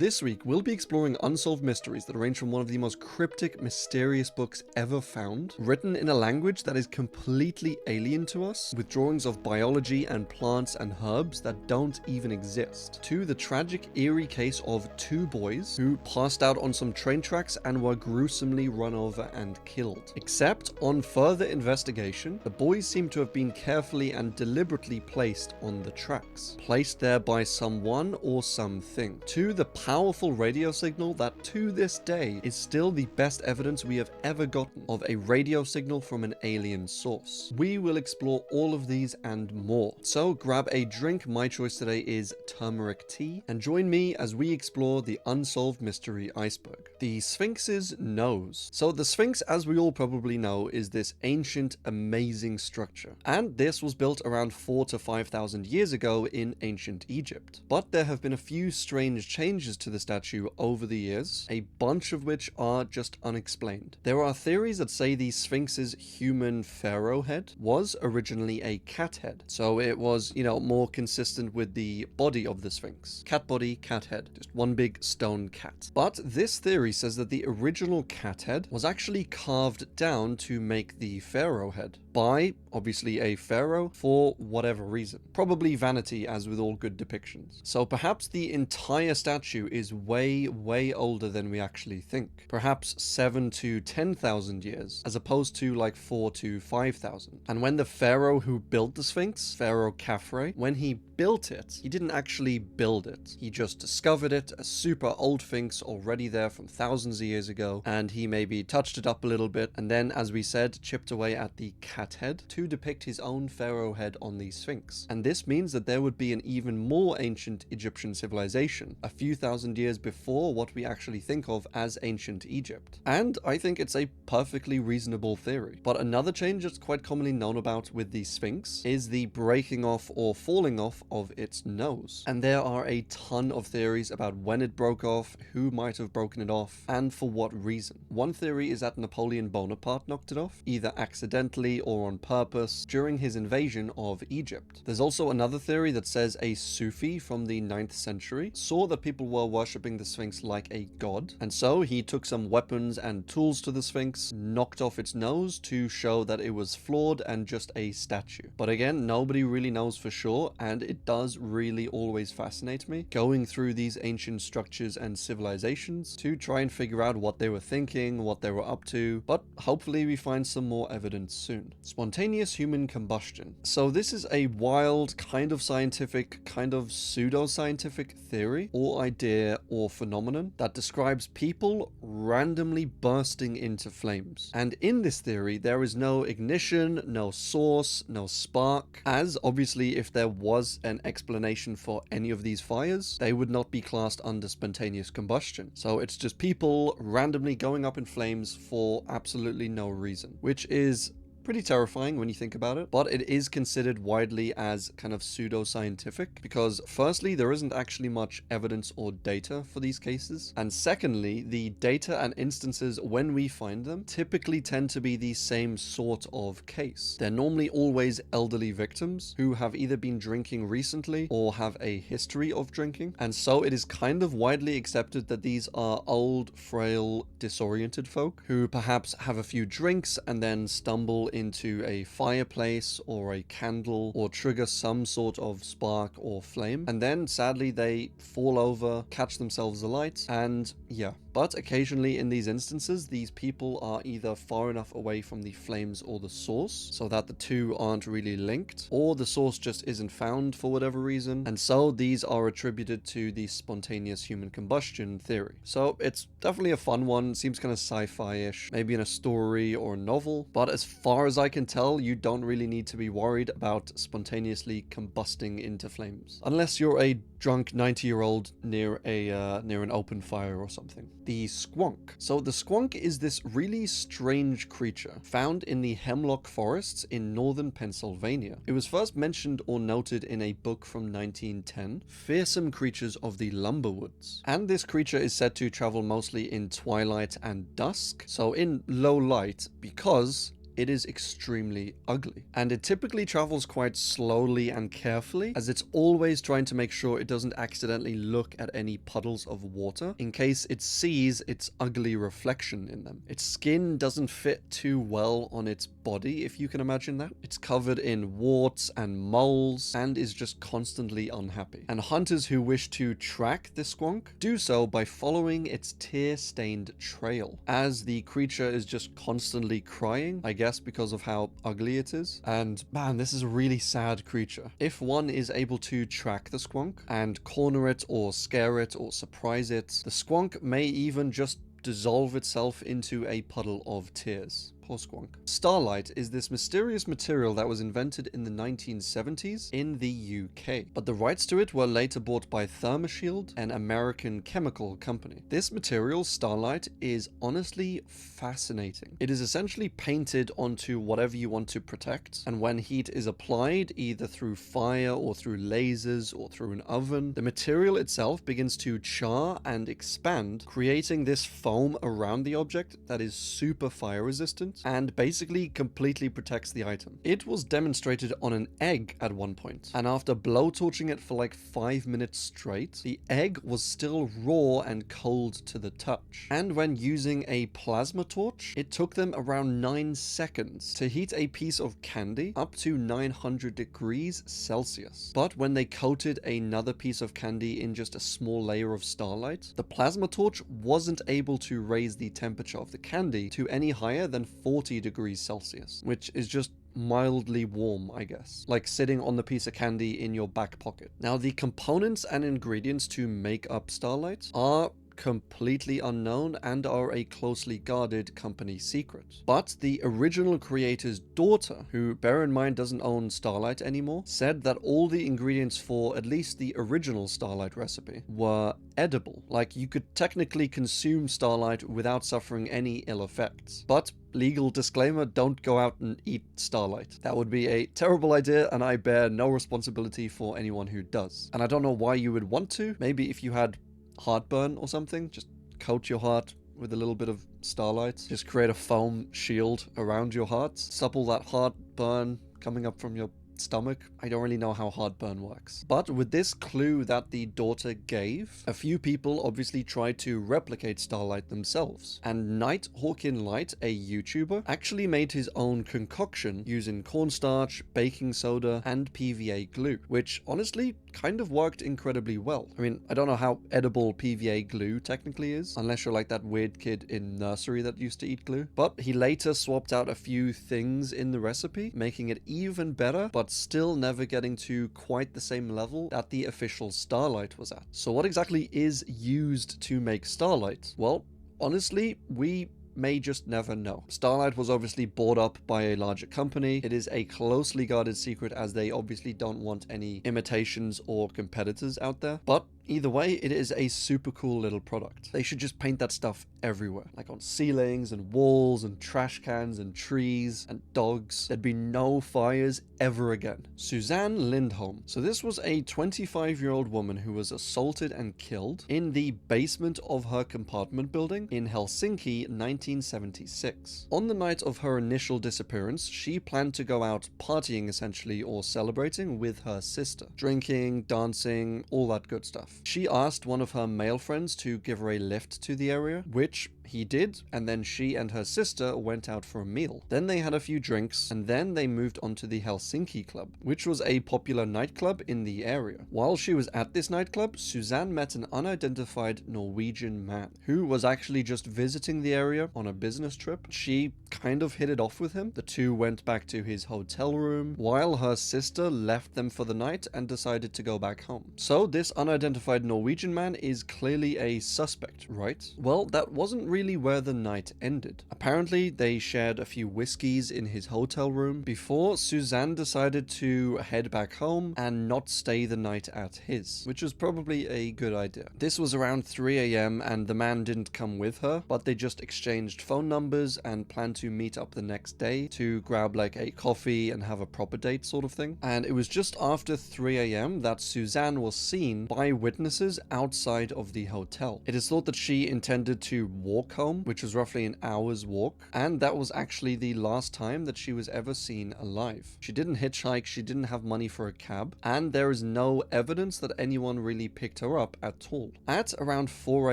This week, we'll be exploring unsolved mysteries that range from one of the most cryptic, mysterious books ever found, written in a language that is completely alien to us, with drawings of biology and plants and herbs that don't even exist, to the tragic, eerie case of two boys who passed out on some train tracks and were gruesomely run over and killed. Except, on further investigation, the boys seem to have been carefully and deliberately placed on the tracks, placed there by someone or something, to the powerful radio signal that to this day is still the best evidence we have ever gotten of a radio signal from an alien source. We will explore all of these and more. So grab a drink, my choice today is turmeric tea, and join me as we explore the unsolved mystery Iceberg. The Sphinx's nose. So the Sphinx, as we all probably know, is this ancient, amazing structure. And this was built around 4,000 to 5,000 years ago in ancient Egypt. But there have been a few strange changes to the statue over the years, a bunch of which are just unexplained. There are theories that say the Sphinx's human pharaoh head was originally a cat head, so it was, more consistent with the body of the Sphinx. Cat body, cat head, just one big stone cat. But this theory says that the original cat head was actually carved down to make the pharaoh head by, obviously, a pharaoh for whatever reason. Probably vanity, as with all good depictions. So perhaps the entire statue is way older than we actually think. Perhaps 7,000 to 10,000 years, as opposed to like 4,000 to 5,000. And when the pharaoh who built the Sphinx, Pharaoh Khafre, when he built it, he didn't actually build it. He just discovered it, a super old Sphinx already there from thousands of years ago, and he maybe touched it up a little bit, and then, as we said, chipped away at the cat head to depict his own pharaoh head on the Sphinx. And this means that there would be an even more ancient Egyptian civilization, a few thousand years before what we actually think of as ancient Egypt. And I think it's a perfectly reasonable theory. But another change that's quite commonly known about with the Sphinx is the breaking off or falling off of its nose. And there are a ton of theories about when it broke off, who might have broken it off, and for what reason. One theory is that Napoleon Bonaparte knocked it off, either accidentally or on purpose, during his invasion of Egypt. There's also another theory that says a Sufi from the 9th century saw that people were worshipping the Sphinx like a god, and so he took some weapons and tools to the Sphinx, knocked off its nose to show that it was flawed and just a statue. But again, nobody really knows for sure, and it does really always fascinate me, going through these ancient structures and civilizations to try and figure out what they were thinking, what they were up to, but hopefully we find some more evidence soon. Spontaneous human combustion. So this is a wild, kind of scientific, kind of pseudo-scientific theory, or idea, or phenomenon that describes people randomly bursting into flames. And in this theory, there is no ignition, no source, no spark, as obviously if there was an explanation for any of these fires, they would not be classed under spontaneous combustion. So it's just people randomly going up in flames for absolutely no reason, which is pretty terrifying when you think about it, but it is considered widely as kind of pseudo-scientific because firstly, there isn't actually much evidence or data for these cases, and secondly, the data and instances when we find them typically tend to be the same sort of case. They're normally always elderly victims who have either been drinking recently or have a history of drinking, and so it is kind of widely accepted that these are old, frail, disoriented folk who perhaps have a few drinks and then stumble into a fireplace or a candle or trigger some sort of spark or flame, and then sadly they fall over, catch themselves alight, and yeah. But occasionally in these instances, these people are either far enough away from the flames or the source so that the two aren't really linked, or the source just isn't found for whatever reason, and so these are attributed to the spontaneous human combustion theory. So it's definitely a fun one, seems kind of sci-fi-ish, maybe in a story or a novel, but as far as I can tell, you don't really need to be worried about spontaneously combusting into flames. Unless you're a drunk 90-year-old near an open fire or something. The squonk. So the squonk is this really strange creature found in the hemlock forests in northern Pennsylvania. It was first mentioned or noted in a book from 1910, Fearsome Creatures of the Lumberwoods. And this creature is said to travel mostly in twilight and dusk, so in low light, because it is extremely ugly. And it typically travels quite slowly and carefully, as it's always trying to make sure it doesn't accidentally look at any puddles of water in case it sees its ugly reflection in them. Its skin doesn't fit too well on its body, if you can imagine that. It's covered in warts and moles and is just constantly unhappy. And hunters who wish to track the squonk do so by following its tear-stained trail, as the creature is just constantly crying, I guess because of how ugly it is. And man, this is a really sad creature. If one is able to track the squonk and corner it or scare it or surprise it, the squonk may even just dissolve itself into a puddle of tears. Poor squonk. Starlite is this mysterious material that was invented in the 1970s in the UK, but the rights to it were later bought by Thermoshield, an American chemical company. This material, Starlite, is honestly fascinating. It is essentially painted onto whatever you want to protect, and when heat is applied, either through fire or through lasers or through an oven, the material itself begins to char and expand, creating this foam around the object that is super fire resistant and basically completely protects the item. It was demonstrated on an egg at one point, and after blowtorching it for like 5 minutes straight, the egg was still raw and cold to the touch. And when using a plasma torch, it took them around 9 seconds to heat a piece of candy up to 900 degrees Celsius. But when they coated another piece of candy in just a small layer of Starlite, the plasma torch wasn't able to raise the temperature of the candy to any higher than 40 degrees Celsius, which is just mildly warm, I guess, like sitting on the piece of candy in your back pocket. Now, the components and ingredients to make up Starlite are completely unknown and are a closely guarded company secret. But the original creator's daughter, who bear in mind doesn't own Starlite anymore, said that all the ingredients for at least the original Starlite recipe were edible. Like, you could technically consume Starlite without suffering any ill effects. But legal disclaimer, don't go out and eat Starlite. That would be a terrible idea, and I bear no responsibility for anyone who does. And I don't know why you would want to. Maybe if you had heartburn or something, just coat your heart with a little bit of Starlite. Just create a foam shield around your heart. Supple that heartburn coming up from your stomach. I don't really know how heartburn works. But with this clue that the daughter gave, a few people obviously tried to replicate Starlite themselves. And Night Hawkin Light, a YouTuber, actually made his own concoction using cornstarch, baking soda, and PVA glue, which honestly kind of worked incredibly well. I mean, I don't know how edible PVA glue technically is, unless you're like that weird kid in nursery that used to eat glue. But he later swapped out a few things in the recipe, making it even better, but still never getting to quite the same level that the official Starlite was at. So what exactly is used to make Starlite? Well, honestly, we may just never know. Starlite was obviously bought up by a larger company. It is a closely guarded secret, as they obviously don't want any imitations or competitors out there. But either way, it is a super cool little product. They should just paint that stuff everywhere, like on ceilings and walls and trash cans and trees and dogs. There'd be no fires ever again. Susanne Lindholm. So this was a 25-year-old woman who was assaulted and killed in the basement of her compartment building in Helsinki, 1976. On the night of her initial disappearance, she planned to go out partying essentially, or celebrating with her sister. Drinking, dancing, all that good stuff. She asked one of her male friends to give her a lift to the area, which he did, and then she and her sister went out for a meal. Then they had a few drinks, and then they moved on to the Helsinki Club, which was a popular nightclub in the area. While she was at this nightclub, Susanne met an unidentified Norwegian man, who was actually just visiting the area on a business trip. She kind of hit it off with him. The two went back to his hotel room, while her sister left them for the night and decided to go back home. So this unidentified Norwegian man is clearly a suspect, right? Well, that wasn't really where the night ended. Apparently, they shared a few whiskeys in his hotel room before Susanne decided to head back home and not stay the night at his, which was probably a good idea. This was around 3 a.m. and the man didn't come with her, but they just exchanged phone numbers and planned to meet up the next day to grab like a coffee and have a proper date sort of thing. And it was just after 3 a.m. that Susanne was seen by witnesses outside of the hotel. It is thought that she intended to walk walk home, which was roughly an hour's walk, and that was actually the last time that she was ever seen alive. She didn't hitchhike, she didn't have money for a cab, and there is no evidence that anyone really picked her up at all. At around 4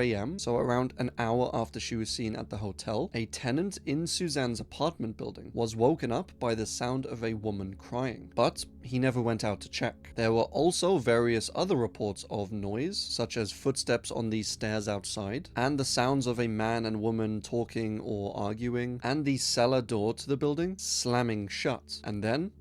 a.m., so around an hour after she was seen at the hotel, a tenant in Susanne's apartment building was woken up by the sound of a woman crying, but he never went out to check. There were also various other reports of noise, such as footsteps on the stairs outside, and the sounds of a man and woman talking or arguing, and the cellar door to the building slamming shut, and then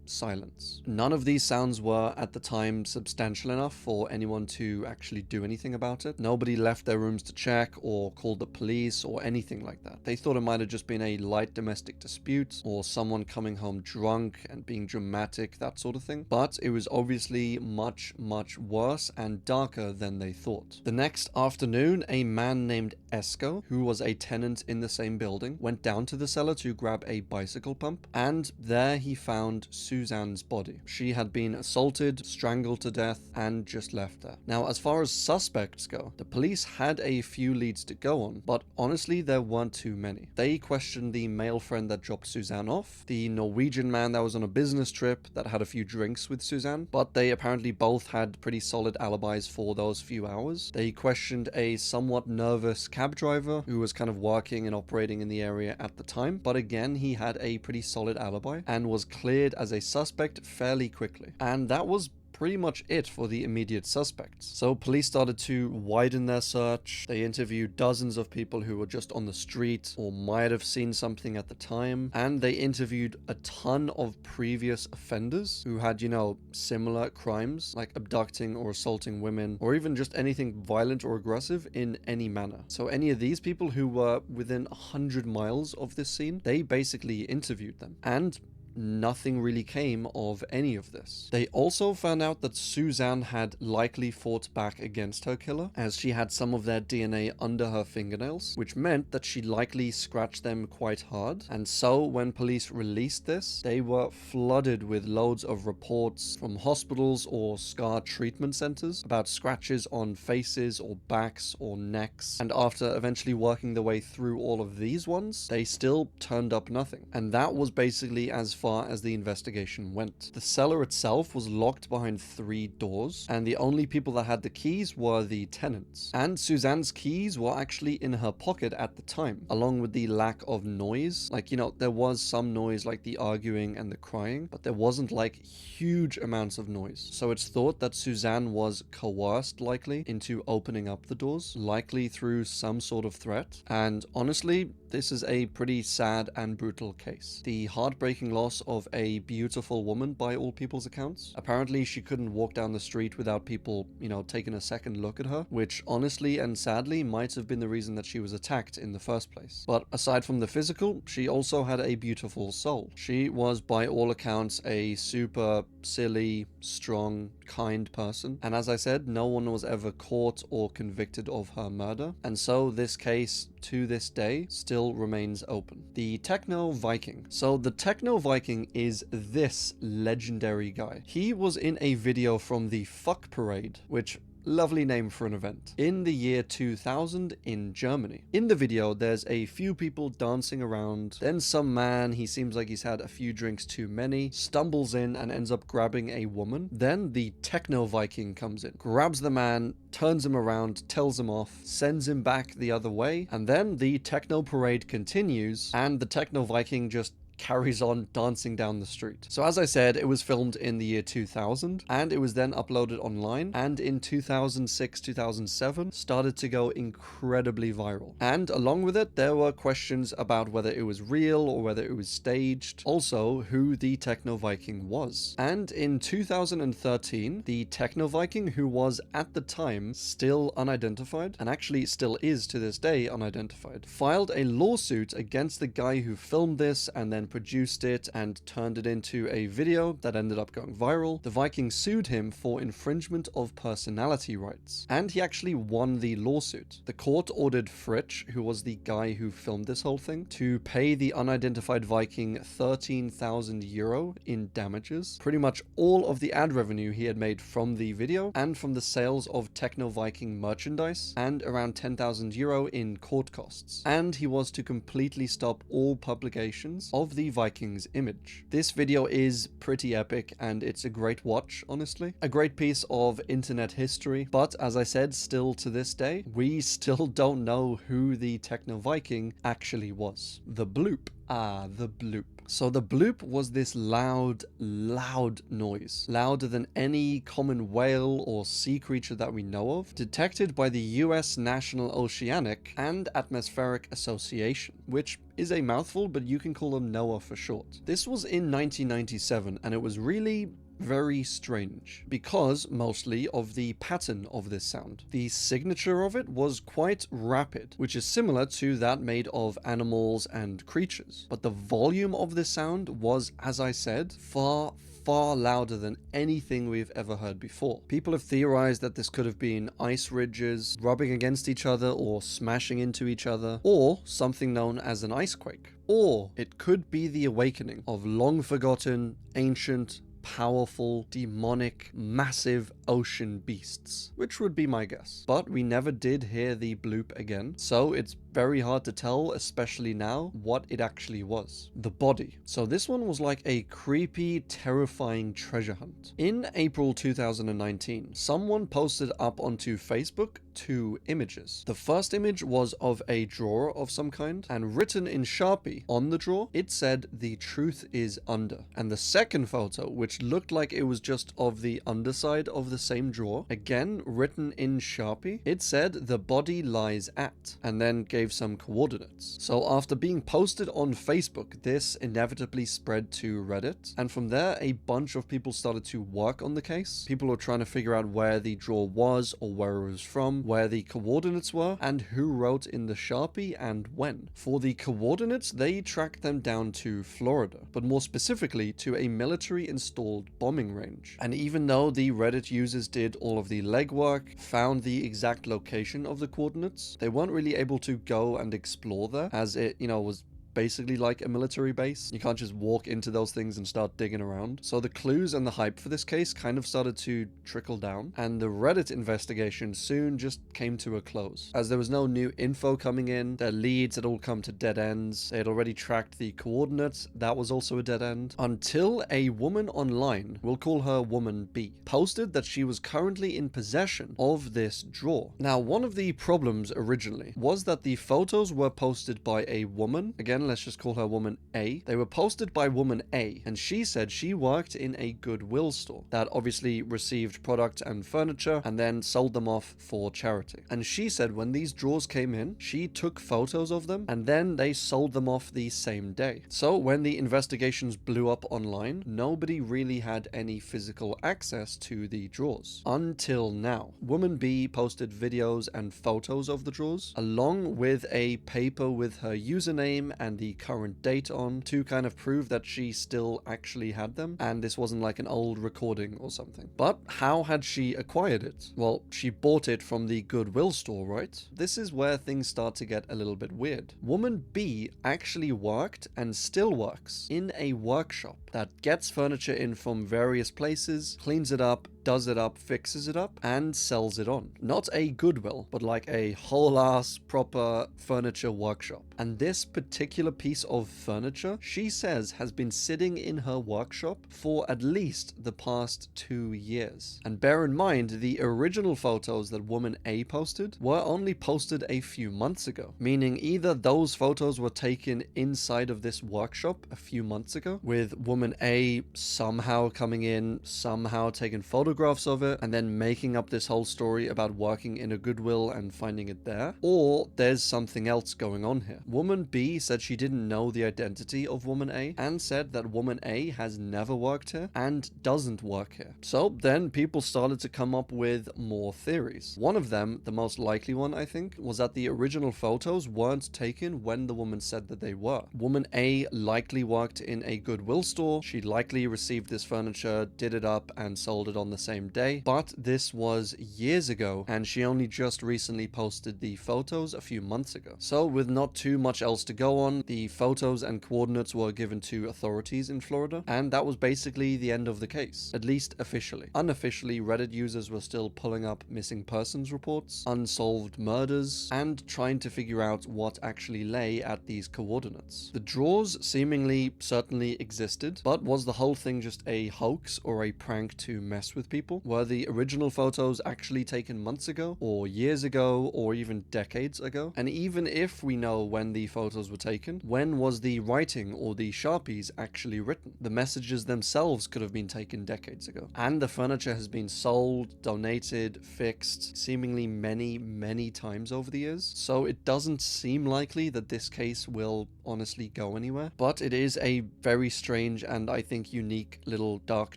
silence. None of these sounds were at the time substantial enough for anyone to actually do anything about it. Nobody left their rooms to check or called the police or anything like that. They thought it might have just been a light domestic dispute or someone coming home drunk and being dramatic, that sort of thing. But it was obviously much, much worse and darker than they thought. The next afternoon, a man named Esco, who was a tenant in the same building, went down to the cellar to grab a bicycle pump, and there he found Susanne's body. She had been assaulted, strangled to death, and just left there. Now, as far as suspects go, the police had a few leads to go on, but honestly, there weren't too many. They questioned the male friend that dropped Susanne off, the Norwegian man that was on a business trip that had a few drinks with Susanne, but they apparently both had pretty solid alibis for those few hours. They questioned a somewhat nervous cab driver who was kind of working and operating in the area at the time, but again, he had a pretty solid alibi and was cleared as a suspect fairly quickly. And that was pretty much it for the immediate suspects. So police started to widen their search. They interviewed dozens of people who were just on the street or might have seen something at the time. And they interviewed a ton of previous offenders who had, similar crimes like abducting or assaulting women or even just anything violent or aggressive in any manner. So any of these people who were within 100 miles of this scene, they basically interviewed them. And nothing really came of any of this. They also found out that Susanne had likely fought back against her killer, as she had some of their DNA under her fingernails, which meant that she likely scratched them quite hard. And so when police released this, they were flooded with loads of reports from hospitals or scar treatment centers about scratches on faces or backs or necks. And after eventually working their way through all of these ones, they still turned up nothing. And that was basically as far as the investigation went. The cellar itself was locked behind 3 doors, and the only people that had the keys were the tenants. And Susanne's keys were actually in her pocket at the time, along with the lack of noise. There was some noise like the arguing and the crying, but there wasn't like huge amounts of noise. So it's thought that Susanne was coerced likely into opening up the doors, likely through some sort of threat. And honestly, this is a pretty sad and brutal case. The heartbreaking loss of a beautiful woman by all people's accounts. Apparently she couldn't walk down the street without people, taking a second look at her, which honestly and sadly might have been the reason that she was attacked in the first place. But aside from the physical, she also had a beautiful soul. She was by all accounts a super silly, strong, kind person. And as I said, no one was ever caught or convicted of her murder. And so this case, to this day, still remains open. The Techno Viking. So the Techno Viking is this legendary guy. He was in a video from the Fuck Parade, which lovely name for an event, in the year 2000 in Germany. In the video, there's a few people dancing around. Then some man, he seems like he's had a few drinks too many, stumbles in and ends up grabbing a woman. Then the Techno Viking comes in, grabs the man, turns him around, tells him off, sends him back the other way, and then the Techno Parade continues, and the Techno Viking just carries on dancing down the street. So as I said, it was filmed in the year 2000, and it was then uploaded online, and in 2006-2007 started to go incredibly viral. And along with it, there were questions about whether it was real or whether it was staged, also who the Techno Viking was. And in 2013, the Techno Viking, who was at the time still unidentified, and actually still is to this day unidentified, filed a lawsuit against the guy who filmed this and then and produced it and turned it into a video that ended up going viral, the Viking sued him for infringement of personality rights. And he actually won the lawsuit. The court ordered Fritsch, who was the guy who filmed this whole thing, to pay the unidentified Viking 13,000 euro in damages. Pretty much all of the ad revenue he had made from the video and from the sales of Techno Viking merchandise, and around 10,000 euro in court costs. And he was to completely stop all publications of the Vikings image. This video is pretty epic and it's a great watch, honestly. A great piece of internet history, but as I said, still to this day, we still don't know who the Techno Viking actually was. The bloop. Ah, the bloop. So the bloop was this loud noise, louder than any common whale or sea creature that we know of, detected by the US National Oceanic and Atmospheric Association, which is a mouthful, but you can call them NOAA for short. This was in 1997, and it was really very strange because mostly of the pattern of this sound. The signature of it was quite rapid, which is similar to that made of animals and creatures. But the volume of this sound was, as I said, far louder than anything we've ever heard before. People have theorized that this could have been ice ridges rubbing against each other or smashing into each other, or something known as an icequake. Or it could be the awakening of long forgotten, ancient, powerful, demonic, massive ocean beasts, which would be my guess. But we never did hear the bloop again, so it's very hard to tell, especially now, what it actually was. The body. So this one was like a creepy, terrifying treasure hunt. In April 2019, someone posted up onto Facebook 2 images. The first image was of a drawer of some kind, and written in Sharpie on the drawer, it said, "The truth is under." And the second photo, which looked like it was just of the underside of the same drawer, again written in Sharpie, it said, "The body lies at," and then gave some coordinates. So after being posted on Facebook, this inevitably spread to Reddit, and from there a bunch of people started to work on the case. People were trying to figure out where the drawer was or where it was from, where the coordinates were, and who wrote in the Sharpie and when. For the coordinates, they tracked them down to Florida, but more specifically to a military installed bombing range. And even though the Reddit users did all of the legwork, found the exact location of the coordinates, they weren't really able to go and explore there, as it, was basically like a military base. You can't just walk into those things and start digging around. So the clues and the hype for this case kind of started to trickle down, and the Reddit investigation soon just came to a close. As there was no new info coming in, their leads had all come to dead ends. They had already tracked the coordinates. That was also a dead end. Until a woman online, we'll call her Woman B, posted that she was currently in possession of this drawer. Now, one of the problems originally was that the photos were posted by a woman. Again, let's just call her Woman A. They were posted by Woman A, and she said she worked in a Goodwill store that obviously received product and furniture and then sold them off for charity. And she said when these drawers came in, she took photos of them and then they sold them off the same day. So when the investigations blew up online, nobody really had any physical access to the drawers. Until now. Woman B posted videos and photos of the drawers, along with a paper with her username and the current date on, to kind of prove that she still actually had them and this wasn't like an old recording or something. But how had she acquired it? Well, she bought it from the Goodwill store, right? This is where things start to get a little bit weird. Woman B actually worked and still works in a workshop that gets furniture in from various places, cleans it up, does it up, fixes it up, and sells it on. Not a Goodwill, but like a whole ass proper furniture workshop. And this particular piece of furniture, she says, has been sitting in her workshop for at least the past 2 years. And bear in mind, the original photos that Woman A posted were only posted a few months ago, meaning either those photos were taken inside of this workshop a few months ago, with Woman A somehow coming in, somehow taking photographs photographs of it and then making up this whole story about working in a Goodwill and finding it there, or there's something else going on here. Woman B said she didn't know the identity of Woman A and said that Woman A has never worked here and doesn't work here. So then people started to come up with more theories. One of them, the most likely one I think, was that the original photos weren't taken when the woman said that they were. Woman A likely worked in a Goodwill store. She likely received this furniture, did it up, and sold it on the same day. But this was years ago, and she only just recently posted the photos a few months ago. So with not too much else to go on, the photos and coordinates were given to authorities in Florida, and that was basically the end of the case, at least officially. Unofficially, Reddit users were still pulling up missing persons reports, unsolved murders, and trying to figure out what actually lay at these coordinates. The drawers seemingly certainly existed, but was the whole thing just a hoax or a prank to mess with people? Were the original photos actually taken months ago, or years ago, or even decades ago? And even if we know when the photos were taken, when was the writing or the Sharpies actually written? The messages themselves could have been taken decades ago. And the furniture has been sold, donated, fixed, seemingly many times over the years. So it doesn't seem likely that this case will honestly go anywhere. But it is a very strange and I think unique little dark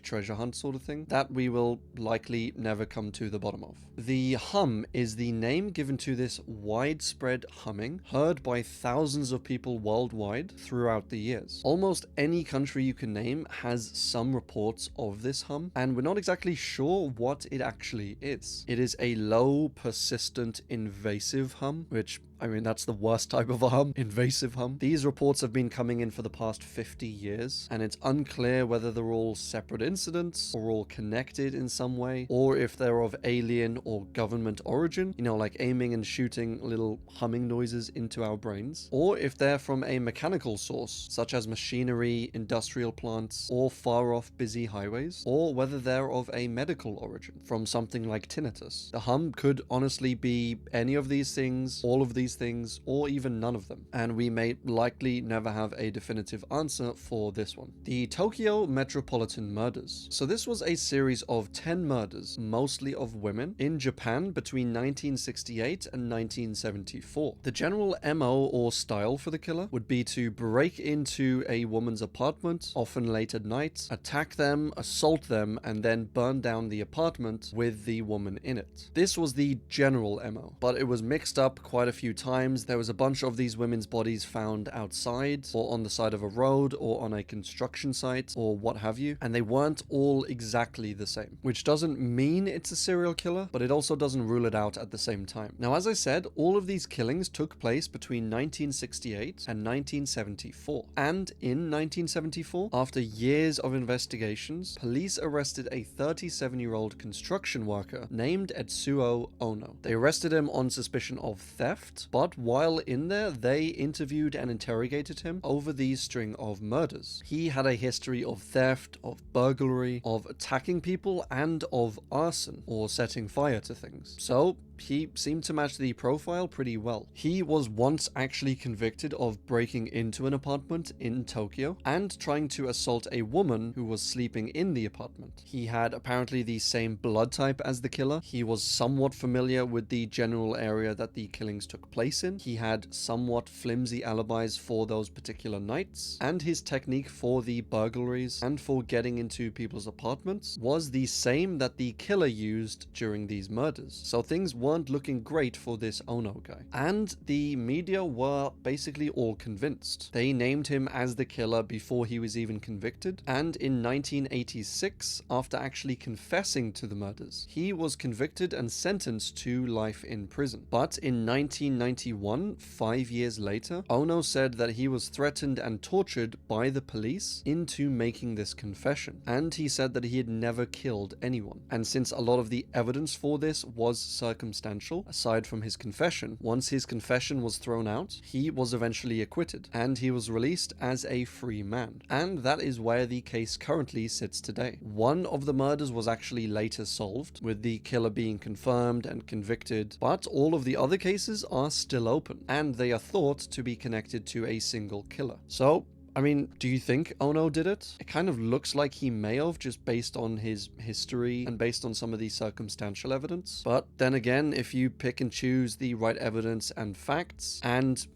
treasure hunt sort of thing that we will likely never come to the bottom of. The hum is the name given to this widespread humming heard by thousands of people worldwide throughout the years. Almost any country you can name has some reports of this hum, and we're not exactly sure what it actually is. It is a low, persistent, invasive hum, which I mean, that's the worst type of a hum, invasive hum. These reports have been coming in for the past 50 years, and it's unclear whether they're all separate incidents or all connected in some way, or if they're of alien or government origin, you know, like aiming and shooting little humming noises into our brains, or if they're from a mechanical source, such as machinery, industrial plants, or far off busy highways, or whether they're of a medical origin, from something like tinnitus. The hum could honestly be any of these things, all of these things, or even none of them, and we may likely never have a definitive answer for this one. The Tokyo Metropolitan murders. So this was a series of 10 murders, mostly of women, in Japan between 1968 and 1974. The general MO or style for the killer would be to break into a woman's apartment, often late at night, attack them, assault them, and then burn down the apartment with the woman in it. This was the general MO, but it was mixed up quite a few times. There was a bunch of these women's bodies found outside, or on the side of a road, or on a construction site, or what have you, and they weren't all exactly the same, which doesn't mean it's a serial killer, but it also doesn't rule it out at the same time. Now, as I said, all of these killings took place between 1968 and 1974, and in 1974, after years of investigations, police arrested a 37-year-old construction worker named Etsuo Ono. They arrested him on suspicion of theft, but while in there, they interviewed and interrogated him over these string of murders. He had a history of theft, of burglary, of attacking people, and of arson, or setting fire to things. So he seemed to match the profile pretty well. He was once actually convicted of breaking into an apartment in Tokyo and trying to assault a woman who was sleeping in the apartment. He had apparently the same blood type as the killer. He was somewhat familiar with the general area that the killings took place in. He had somewhat flimsy alibis for those particular nights, and his technique for the burglaries and for getting into people's apartments was the same that the killer used during these murders. So things weren't looking great for this Ono guy. And the media were basically all convinced. They named him as the killer before he was even convicted, and in 1986, after actually confessing to the murders, he was convicted and sentenced to life in prison. But in 1991, 5 years later, Ono said that he was threatened and tortured by the police into making this confession, and he said that he had never killed anyone. And since a lot of the evidence for this was circumstantial, aside from his confession, once his confession was thrown out, he was eventually acquitted, and he was released as a free man. And that is where the case currently sits today. One of the murders was actually later solved, with the killer being confirmed and convicted, but all of the other cases are still open, and they are thought to be connected to a single killer. So I mean, do you think Ono did it? It kind of looks like he may have, just based on his history and based on some of the circumstantial evidence. But then again, if you pick and choose the right evidence and facts and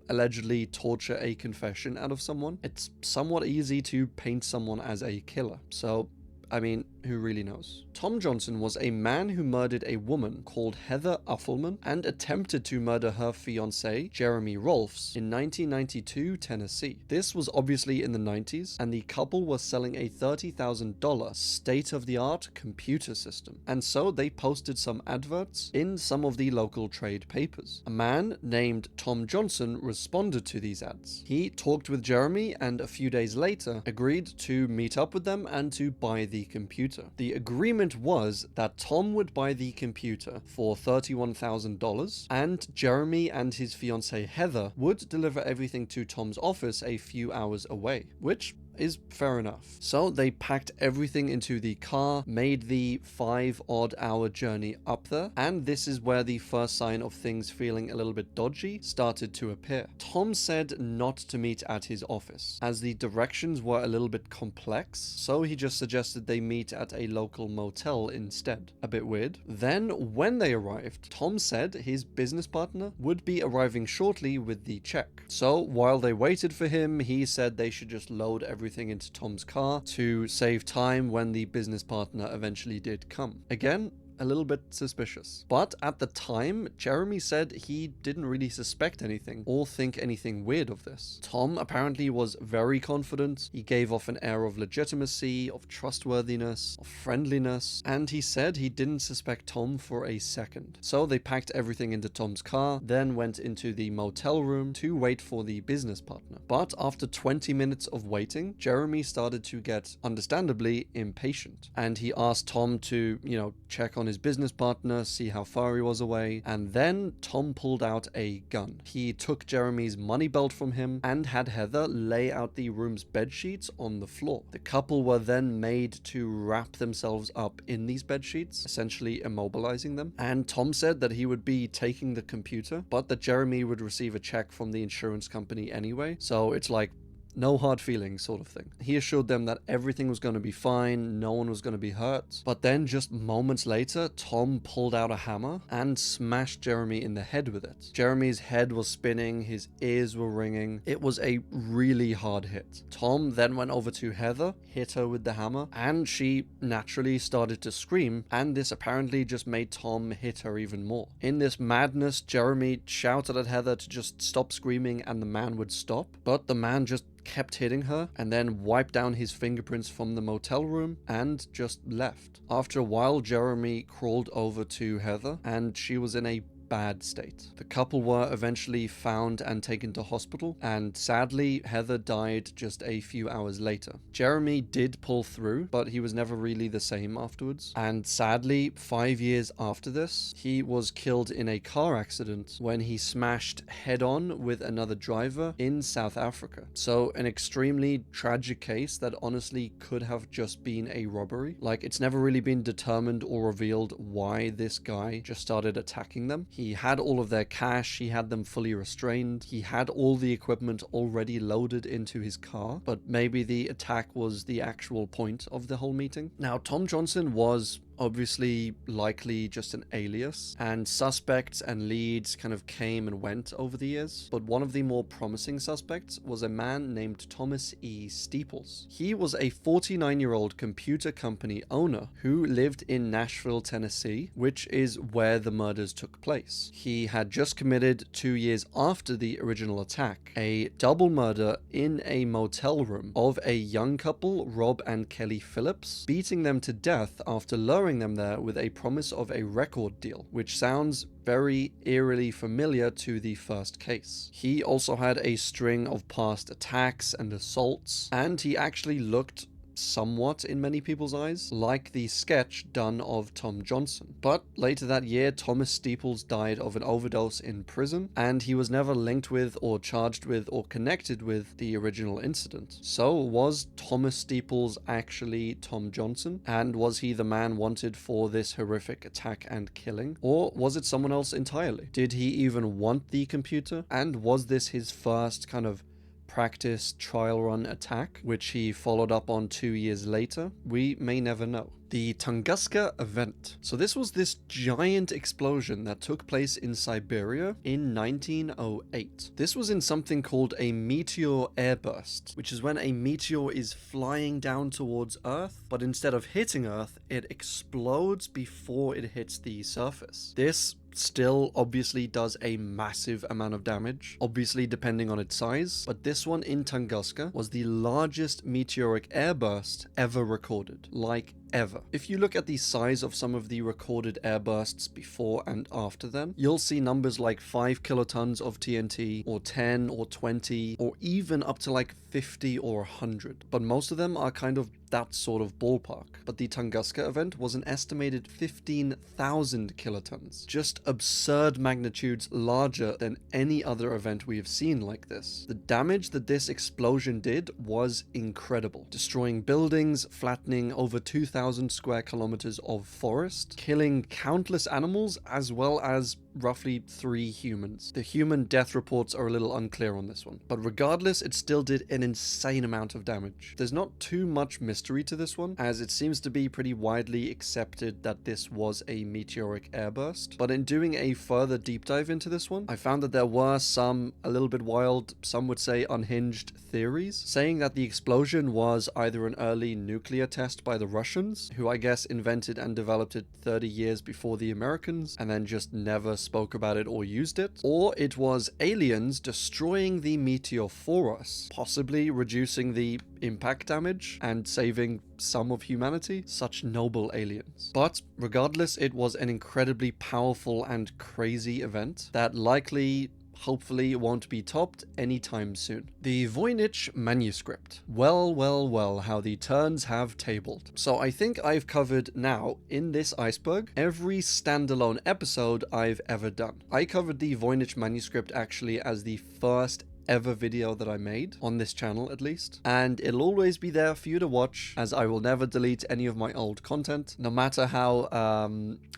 allegedly torture a confession out of someone, it's somewhat easy to paint someone as a killer. So, I mean, who really knows? Tom Johnson was a man who murdered a woman called Heather Uffelman and attempted to murder her fiancé, Jeremy Rolfs, in 1992 Tennessee. This was obviously in the 90s, and the couple was selling a $30,000 state-of-the-art computer system, and so they posted some adverts in some of the local trade papers. A man named Tom Johnson responded to these ads. He talked with Jeremy and a few days later agreed to meet up with them and to buy the computer. The agreement was that Tom would buy the computer for $31,000 and Jeremy and his fiancée Heather would deliver everything to Tom's office a few hours away, which is fair enough. So they packed everything into the car, made the 5-odd-hour journey up there, and this is where the first sign of things feeling a little bit dodgy started to appear. Tom said not to meet at his office, as the directions were a little bit complex, so he just suggested they meet at a local motel instead. A bit weird. Then, when they arrived, Tom said his business partner would be arriving shortly with the check. So, while they waited for him, he said they should just load everything into Tom's car to save time when the business partner eventually did come. Again, a little bit suspicious. But at the time, Jeremy said he didn't really suspect anything or think anything weird of this. Tom apparently was very confident. He gave off an air of legitimacy, of trustworthiness, of friendliness, and he said he didn't suspect Tom for a second. So they packed everything into Tom's car, then went into the motel room to wait for the business partner. But after 20 minutes of waiting, Jeremy started to get, understandably, impatient. And he asked Tom to, check on his business partner, see how far he was away, and then Tom pulled out a gun. He took Jeremy's money belt from him and had Heather lay out the room's bedsheets on the floor. The couple were then made to wrap themselves up in these bedsheets, essentially immobilizing them, and Tom said that he would be taking the computer, but that Jeremy would receive a check from the insurance company anyway, so it's like, no hard feelings sort of thing. He assured them that everything was going to be fine, no one was going to be hurt. But then just moments later, Tom pulled out a hammer and smashed Jeremy in the head with it. Jeremy's head was spinning, his ears were ringing. It was a really hard hit. Tom then went over to Heather, hit her with the hammer, and she naturally started to scream, and this apparently just made Tom hit her even more. In this madness, Jeremy shouted at Heather to just stop screaming and the man would stop, but the man just kept hitting her and then wiped down his fingerprints from the motel room and just left. After a while, Jeremy crawled over to Heather and she was in a bad state. The couple were eventually found and taken to hospital, and sadly, Heather died just a few hours later. Jeremy did pull through, but he was never really the same afterwards. And sadly, 5 years after this, he was killed in a car accident when he smashed head-on with another driver in South Africa. So an extremely tragic case that honestly could have just been a robbery. Like, it's never really been determined or revealed why this guy just started attacking them. He had all of their cash, he had them fully restrained, he had all the equipment already loaded into his car, but maybe the attack was the actual point of the whole meeting. Now, Tom Johnson was obviously likely just an alias, and suspects and leads kind of came and went over the years, but one of the more promising suspects was a man named Thomas E. Steeples. He was a 49-year-old computer company owner who lived in Nashville, Tennessee, which is where the murders took place. He had just committed 2 years after the original attack a double murder in a motel room of a young couple, Rob and Kelly Phillips, beating them to death after luring them there with a promise of a record deal, which sounds very eerily familiar to the first case. He also had a string of past attacks and assaults, and he actually looked somewhat, in many people's eyes, like the sketch done of Tom Johnson. But later that year, Thomas Steeples died of an overdose in prison, and he was never linked with or charged with or connected with the original incident. So was Thomas Steeples actually Tom Johnson? And was he the man wanted for this horrific attack and killing? Or was it someone else entirely? Did he even want the computer? And was this his first kind of practice trial run attack, which he followed up on 2 years later? We may never know. The Tunguska event. So this was this giant explosion that took place in Siberia in 1908. This was in something called a meteor airburst, which is when a meteor is flying down towards Earth, but instead of hitting Earth, it explodes before it hits the surface. This still obviously does a massive amount of damage, obviously depending on its size, but this one in Tunguska was the largest meteoric airburst ever recorded, like ever. If you look at the size of some of the recorded airbursts before and after them, you'll see numbers like 5 kilotons of TNT, or 10 or 20, or even up to like 50 or 100, but most of them are kind of that sort of ballpark. But the Tunguska event was an estimated 15,000 kilotons, just absurd magnitudes larger than any other event we have seen like this. The damage that this explosion did was incredible, destroying buildings, flattening over 2,000 square kilometers of forest, killing countless animals as well as roughly 3 humans. The human death reports are a little unclear on this one, but regardless, it still did an insane amount of damage. There's not too much mystery to this one, as it seems to be pretty widely accepted that this was a meteoric airburst, but in doing a further deep dive into this one, I found that there were some a little bit wild, some would say unhinged theories, saying that the explosion was either an early nuclear test by the Russians, who I guess invented and developed it 30 years before the Americans, and then just never spoke about it or used it, or it was aliens destroying the meteor for us, possibly reducing the impact damage and saving some of humanity. Such noble aliens. But regardless, it was an incredibly powerful and crazy event that likely hopefully won't be topped anytime soon. The Voynich manuscript. Well, how the turns have tabled. So I think I've covered now, in this iceberg, every standalone episode I've ever done. I covered the Voynich manuscript actually as the first ever video that I made, on this channel at least, and it'll always be there for you to watch, as I will never delete any of my old content, no matter how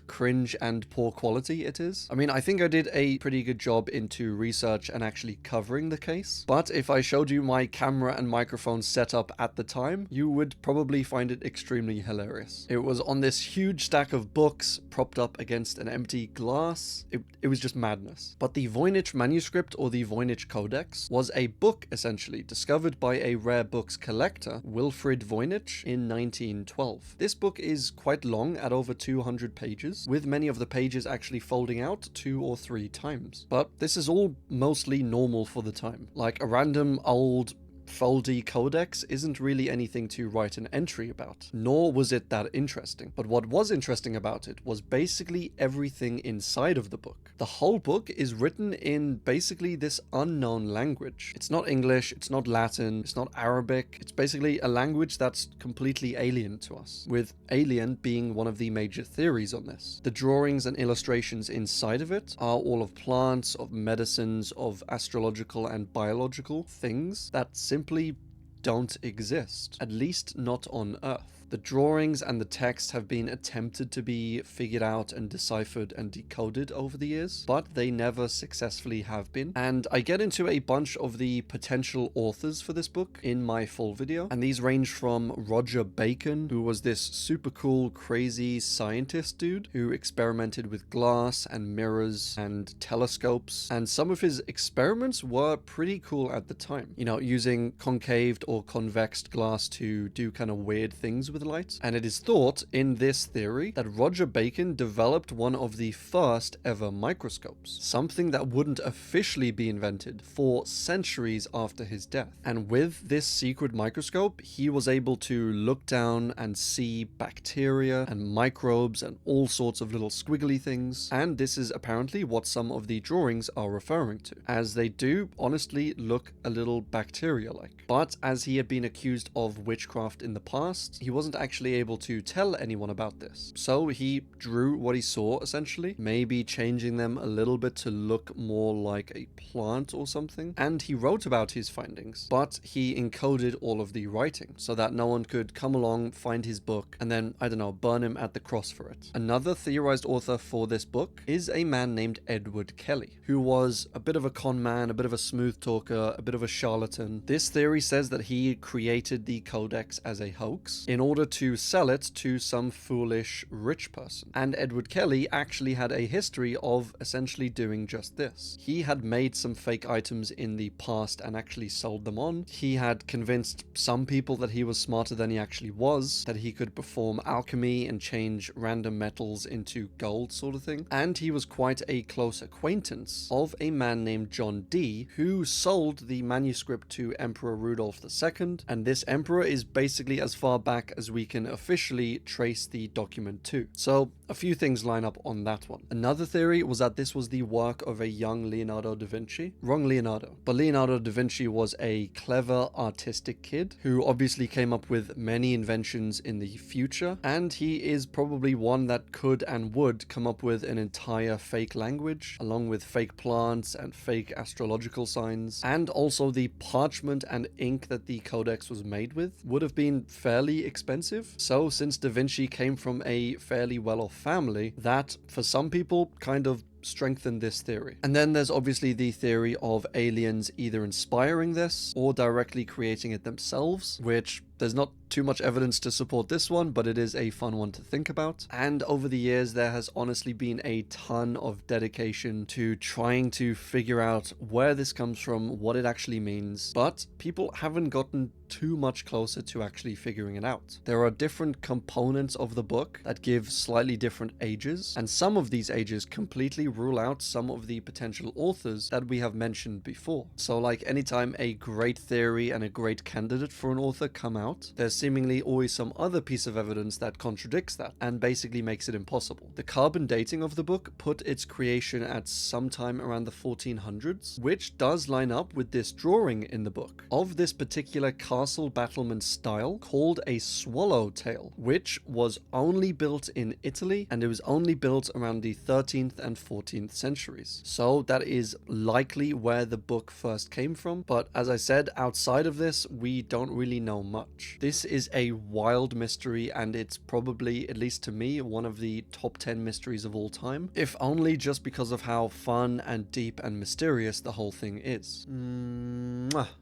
cringe and poor quality it is. I mean, I think I did a pretty good job into research and actually covering the case, but if I showed you my camera and microphone setup at the time, you would probably find it extremely hilarious. It was on this huge stack of books propped up against an empty glass. It was just madness. But the Voynich manuscript, or the Voynich Codex, was a book essentially discovered by a rare books collector, Wilfrid Voynich, in 1912. This book is quite long at over 200 pages, with many of the pages actually folding out 2 or 3 times. But this is all mostly normal for the time. Like a random old foldy codex isn't really anything to write an entry about, nor was it that interesting. But what was interesting about it was basically everything inside of the book. The whole book is written in basically this unknown language. It's not English, it's not Latin, it's not Arabic. It's basically a language that's completely alien to us, with alien being one of the major theories on this. The drawings and illustrations inside of it are all of plants, of medicines, of astrological and biological things that simply don't exist, at least not on Earth. The drawings and the text have been attempted to be figured out and deciphered and decoded over the years, but they never successfully have been. And I get into a bunch of the potential authors for this book in my full video, and these range from Roger Bacon, who was this super cool, crazy scientist dude who experimented with glass and mirrors and telescopes, and some of his experiments were pretty cool at the time. You know, using concaved or convexed glass to do kind of weird things with light. And it is thought in this theory that Roger Bacon developed one of the first ever microscopes, something that wouldn't officially be invented for centuries after his death. And with this secret microscope, he was able to look down and see bacteria and microbes and all sorts of little squiggly things. And this is apparently what some of the drawings are referring to, as they do honestly look a little bacteria-like. But as he had been accused of witchcraft in the past, he wasn't wasn't actually able to tell anyone about this. So he drew what he saw, essentially, maybe changing them a little bit to look more like a plant or something. And he wrote about his findings, but he encoded all of the writing so that no one could come along, find his book, and then, I don't know, burn him at the cross for it. Another theorized author for this book is a man named Edward Kelly, who was a bit of a con man, a bit of a smooth talker, a bit of a charlatan. This theory says that he created the codex as a hoax in order to sell it to some foolish rich person. And Edward Kelly actually had a history of essentially doing just this. He had made some fake items in the past and actually sold them on. He had convinced some people that he was smarter than he actually was, that he could perform alchemy and change random metals into gold sort of thing. And he was quite a close acquaintance of a man named John Dee, who sold the manuscript to Emperor Rudolph II, and this emperor is basically as far back as we can officially trace the document to. So a few things line up on that one. Another theory was that this was the work of a young Leonardo da Vinci. Wrong Leonardo. But Leonardo da Vinci was a clever artistic kid who obviously came up with many inventions in the future, and he is probably one that could and would come up with an entire fake language, along with fake plants and fake astrological signs, and also the parchment and ink that the codex was made with would have been fairly expensive. So since da Vinci came from a fairly well-off family, that for some people kind of strengthen this theory. And then there's obviously the theory of aliens either inspiring this or directly creating it themselves, which there's not too much evidence to support this one, but it is a fun one to think about. And over the years, there has honestly been a ton of dedication to trying to figure out where this comes from, what it actually means, but people haven't gotten too much closer to actually figuring it out. There are different components of the book that give slightly different ages, and some of these ages completely rule out some of the potential authors that we have mentioned before. So like anytime a great theory and a great candidate for an author come out, there's seemingly always some other piece of evidence that contradicts that and basically makes it impossible. The carbon dating of the book put its creation at sometime around the 1400s, which does line up with this drawing in the book of this particular castle battlement style called a swallowtail, which was only built in Italy, and it was only built around the 13th and 14th centuries. So that is likely where the book first came from, but as I said, outside of this, we don't really know much. This is a wild mystery, and it's probably, at least to me, one of the top 10 mysteries of all time, if only just because of how fun and deep and mysterious the whole thing is.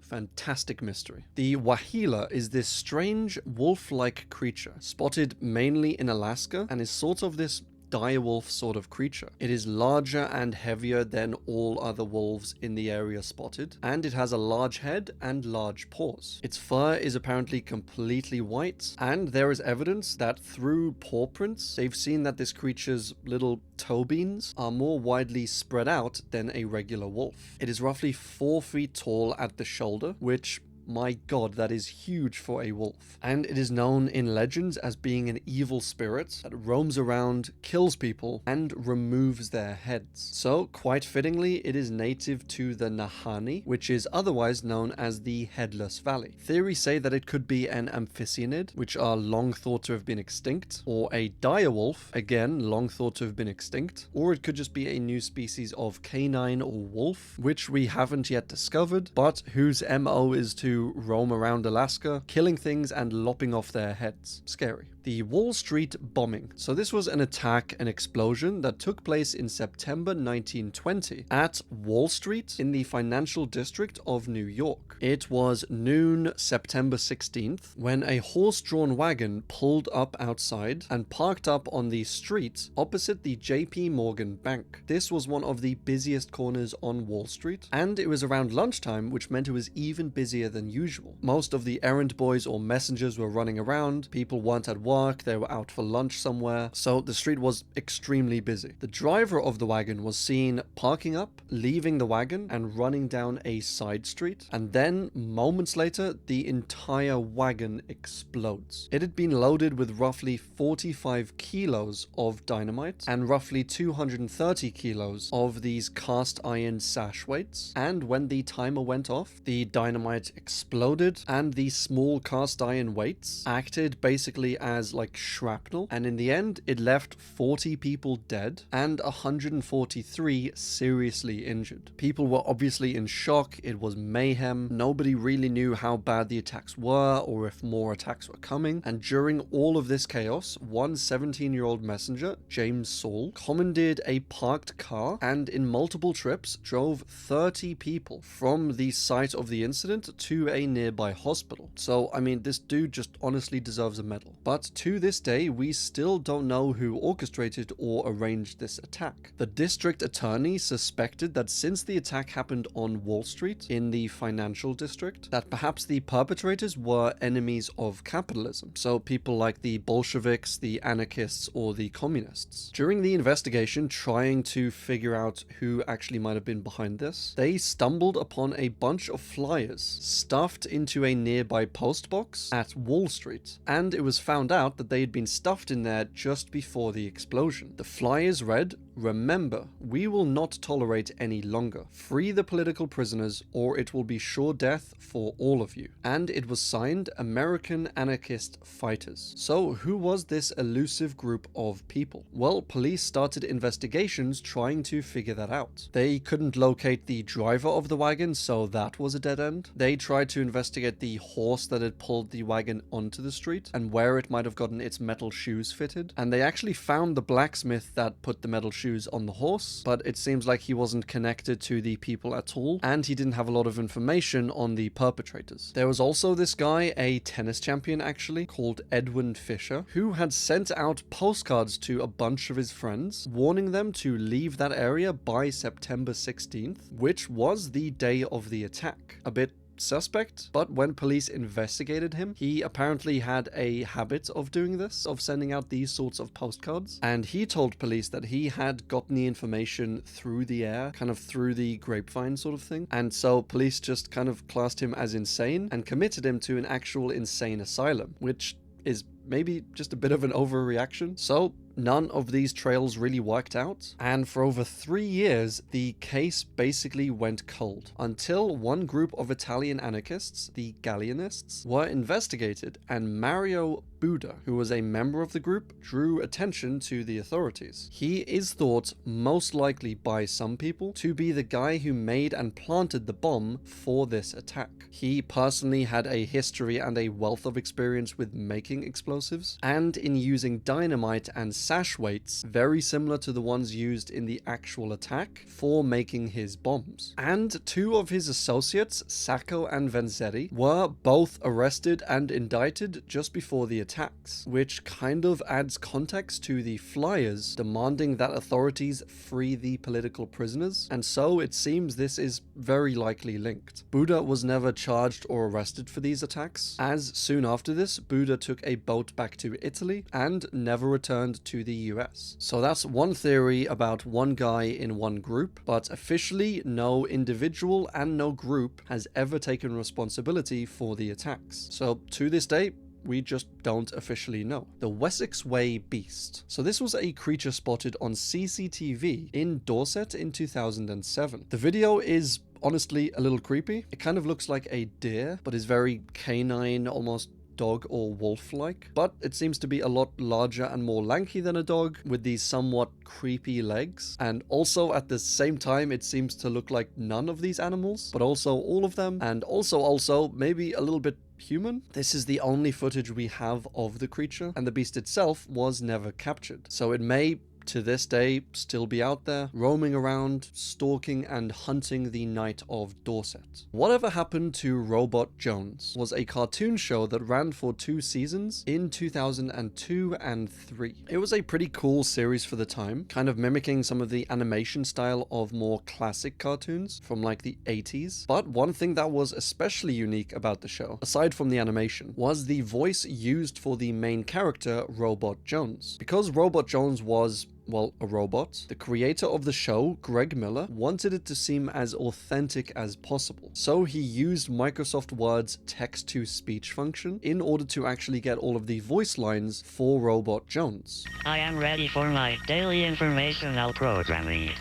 Fantastic mystery. The Waheela is this strange wolf-like creature, spotted mainly in Alaska, and is sort of this direwolf sort of creature. It is larger and heavier than all other wolves in the area spotted, and it has a large head and large paws. Its fur is apparently completely white, and there is evidence that through paw prints, they've seen that this creature's little toe beans are more widely spread out than a regular wolf. It is roughly 4 feet tall at the shoulder, which, my god, that is huge for a wolf. And it is known in legends as being an evil spirit that roams around, kills people, and removes their heads. So, quite fittingly, it is native to the Nahanni, which is otherwise known as the Headless Valley. Theories say that it could be an amphicinid, which are long thought to have been extinct, or a direwolf, again long thought to have been extinct, or it could just be a new species of canine or wolf, which we haven't yet discovered, but whose MO is to roam around Alaska, killing things and lopping off their heads. Scary. The Wall Street bombing. So this was an attack, an explosion that took place in September 1920 at Wall Street in the financial district of New York. It was noon September 16th when a horse-drawn wagon pulled up outside and parked up on the street opposite the JP Morgan Bank. This was one of the busiest corners on Wall Street, and it was around lunchtime, which meant it was even busier than usual. Most of the errand boys or messengers were running around, people weren't at work work, they were out for lunch somewhere, so the street was extremely busy. The driver of the wagon was seen parking up, leaving the wagon, and running down a side street, and then, moments later, the entire wagon explodes. It had been loaded with roughly 45 kilos of dynamite, and roughly 230 kilos of these cast iron sash weights, and when the timer went off, the dynamite exploded, and the small cast iron weights acted basically as like shrapnel, and in the end it left 40 people dead and 143 seriously injured. People were obviously in shock. It was mayhem. Nobody really knew how bad the attacks were or if more attacks were coming, and during all of this chaos, one 17-year-old messenger, James Saul, commandeered a parked car and in multiple trips drove 30 people from the site of the incident to a nearby hospital. So, I mean, this dude just honestly deserves a medal. But to this day, we still don't know who orchestrated or arranged this attack. The district attorney suspected that since the attack happened on Wall Street in the financial district, that perhaps the perpetrators were enemies of capitalism. So people like the Bolsheviks, the anarchists, or the communists. During the investigation, trying to figure out who actually might have been behind this, they stumbled upon a bunch of flyers stuffed into a nearby post box at Wall Street, and it was found out that they had been stuffed in there just before the explosion. The flyers read, "Remember, we will not tolerate any longer. Free the political prisoners or it will be sure death for all of you." And it was signed American Anarchist Fighters. So who was this elusive group of people? Well, police started investigations trying to figure that out. They couldn't locate the driver of the wagon, so that was a dead end. They tried to investigate the horse that had pulled the wagon onto the street and where it might have gotten its metal shoes fitted. And they actually found the blacksmith that put the metal shoes on the horse, but it seems like he wasn't connected to the people at all, and he didn't have a lot of information on the perpetrators. There was also this guy, a tennis champion actually, called Edwin Fisher, who had sent out postcards to a bunch of his friends, warning them to leave that area by September 16th, which was the day of the attack. A bit suspect, but when police investigated him, he apparently had a habit of doing this, of sending out these sorts of postcards, and he told police that he had gotten the information through the air, kind of through the grapevine sort of thing, and so police just kind of classed him as insane and committed him to an actual insane asylum, which is maybe just a bit of an overreaction. So none of these trails really worked out, and for over 3 years, the case basically went cold, until one group of Italian anarchists, the Galleanists, were investigated, and Mario Buda, who was a member of the group, drew attention to the authorities. He is thought, most likely by some people, to be the guy who made and planted the bomb for this attack. He personally had a history and a wealth of experience with making explosives, and in using dynamite and sash weights, very similar to the ones used in the actual attack, for making his bombs. And 2 of his associates, Sacco and Vanzetti, were both arrested and indicted just before the attacks, which kind of adds context to the flyers demanding that authorities free the political prisoners, and so it seems this is very likely linked. Buda was never charged or arrested for these attacks, as soon after this, Buda took a boat back to Italy and never returned to the US. So that's one theory about one guy in one group, but officially no individual and no group has ever taken responsibility for the attacks. So to this day, we just don't officially know. The Wessex Way Beast. So this was a creature spotted on CCTV in Dorset in 2007. The video is honestly a little creepy. It kind of looks like a deer, but is very canine, almost dog or wolf-like, but it seems to be a lot larger and more lanky than a dog, with these somewhat creepy legs, and also at the same time it seems to look like none of these animals, but also all of them, and also maybe a little bit human. This is the only footage we have of the creature, and the beast itself was never captured, so it may to this day still be out there, roaming around, stalking and hunting the Knight of Dorset. Whatever Happened to Robot Jones was a cartoon show that ran for 2 seasons in 2002 and 3. It was a pretty cool series for the time, kind of mimicking some of the animation style of more classic cartoons from like the 80s. But one thing that was especially unique about the show, aside from the animation, was the voice used for the main character, Robot Jones. Because Robot Jones was, well, a robot, the creator of the show, Greg Miller, wanted it to seem as authentic as possible. So he used Microsoft Word's text-to-speech function in order to actually get all of the voice lines for Robot Jones. I am ready for my daily informational programming.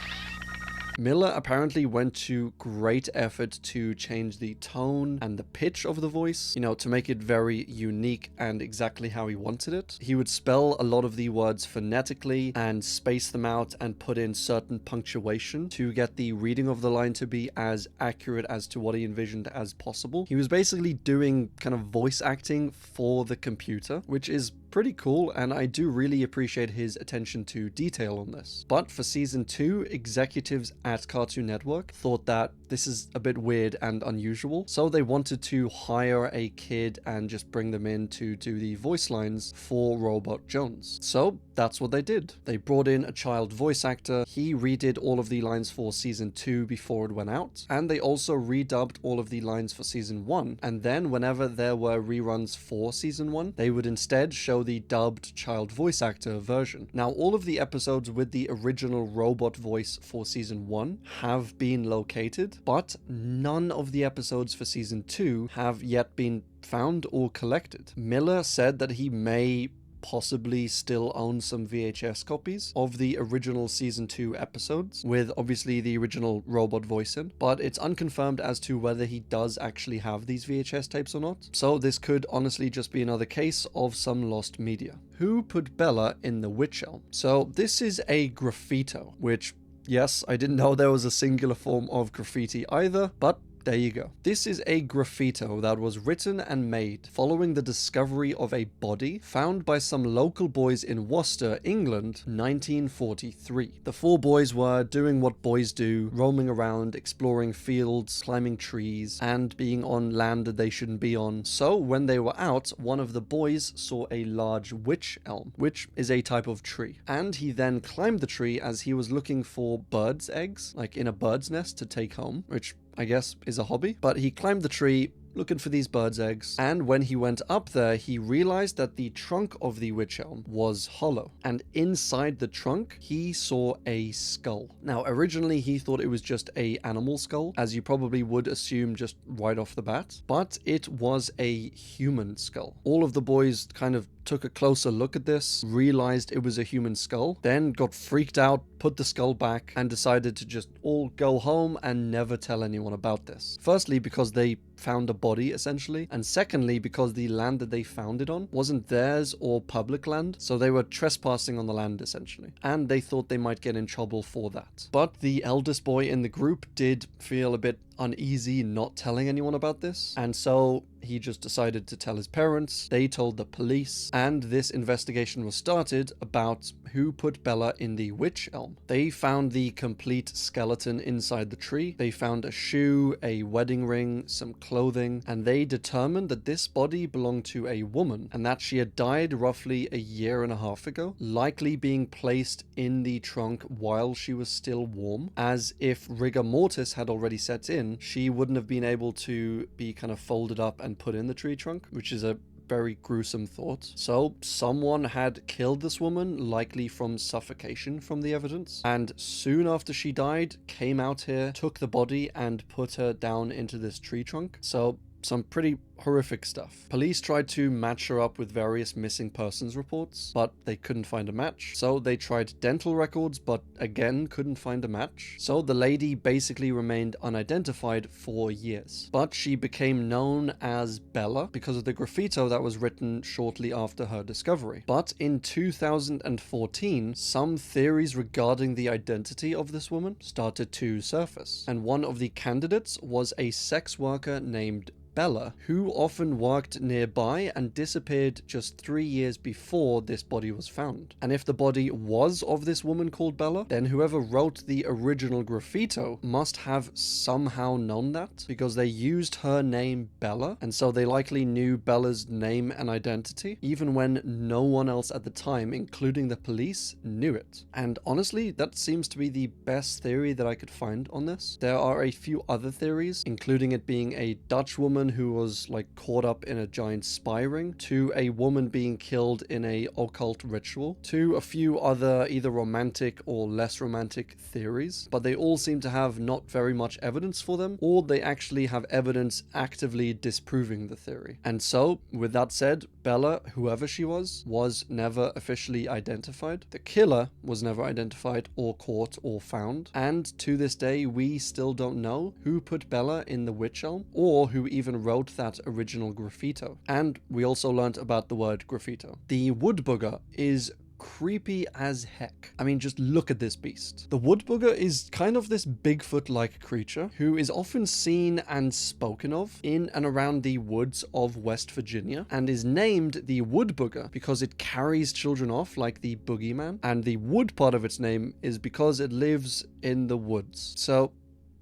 Miller apparently went to great effort to change the tone and the pitch of the voice, to make it very unique and exactly how he wanted it. He would spell a lot of the words phonetically and space them out and put in certain punctuation to get the reading of the line to be as accurate as to what he envisioned as possible. He was basically doing kind of voice acting for the computer, which is pretty cool, and I do really appreciate his attention to detail on this. But for season 2, executives at Cartoon Network thought that this is a bit weird and unusual, so they wanted to hire a kid and just bring them in to do the voice lines for Robot Jones. So that's what they did. They brought in a child voice actor, he redid all of the lines for season 2 before it went out, and they also redubbed all of the lines for season 1, and then whenever there were reruns for season 1, they would instead show the dubbed child voice actor version. Now, all of the episodes with the original robot voice for season 1 have been located, but none of the episodes for season 2 have yet been found or collected. Miller said that he may possibly still own some VHS copies of the original season 2 episodes, with obviously the original robot voice in, but it's unconfirmed as to whether he does actually have these VHS tapes or not. So this could honestly just be another case of some lost media. Who put Bella in the Wych Elm? So this is a graffito, which, yes, I didn't know there was a singular form of graffiti either, but there you go. This is a graffito that was written and made following the discovery of a body found by some local boys in Worcester, England, 1943. The 4 boys were doing what boys do, roaming around, exploring fields, climbing trees, and being on land that they shouldn't be on. So when they were out, one of the boys saw a large wych elm, which is a type of tree. And he then climbed the tree as he was looking for birds' eggs, like in a bird's nest to take home, which I guess is a hobby. But he climbed the tree looking for these birds' eggs, and when he went up there, he realized that the trunk of the wych elm was hollow, and inside the trunk, he saw a skull. Now, originally, he thought it was just a animal skull, as you probably would assume just right off the bat, but it was a human skull. All of the boys kind of took a closer look at this, realized it was a human skull, then got freaked out, put the skull back, and decided to just all go home and never tell anyone about this. Firstly, because they found a body, essentially, and secondly, because the land that they found it on wasn't theirs or public land, so they were trespassing on the land, essentially, and they thought they might get in trouble for that. But the eldest boy in the group did feel a bit uneasy not telling anyone about this, and so he just decided to tell his parents. They told the police, and this investigation was started about who put Bella in the wych elm. They found the complete skeleton inside the tree. They found a shoe, a wedding ring, some clothing, and they determined that this body belonged to a woman and that she had died roughly a year and a half ago, likely being placed in the trunk while she was still warm, as if rigor mortis had already set in, she wouldn't have been able to be kind of folded up and put in the tree trunk, which is a very gruesome thought. So someone had killed this woman, likely from suffocation from the evidence, and soon after she died, came out here, took the body and put her down into this tree trunk. So some pretty horrific stuff. Police tried to match her up with various missing persons reports, but they couldn't find a match. So they tried dental records, but again couldn't find a match. So the lady basically remained unidentified for years. But she became known as Bella because of the graffito that was written shortly after her discovery. But in 2014, some theories regarding the identity of this woman started to surface. And one of the candidates was a sex worker named Bella, who often worked nearby and disappeared just 3 years before this body was found. And if the body was of this woman called Bella, then whoever wrote the original graffito must have somehow known that, because they used her name Bella, and so they likely knew Bella's name and identity, even when no one else at the time, including the police, knew it. And honestly, that seems to be the best theory that I could find on this. There are a few other theories, including it being a Dutch woman who was like caught up in a giant spy ring, to a woman being killed in a occult ritual, to a few other either romantic or less romantic theories, but they all seem to have not very much evidence for them, or they actually have evidence actively disproving the theory. And so, with that said, Bella, whoever she was never officially identified. The killer was never identified or caught or found, and to this day we still don't know who put Bella in the Wych Elm, or who even wrote that original graffito. And we also learnt about the word graffito. The wood booger is creepy as heck. I mean, just look at this beast. The wood booger is kind of this Bigfoot-like creature who is often seen and spoken of in and around the woods of West Virginia, and is named the wood booger because it carries children off like the boogeyman, and the wood part of its name is because it lives in the woods. So,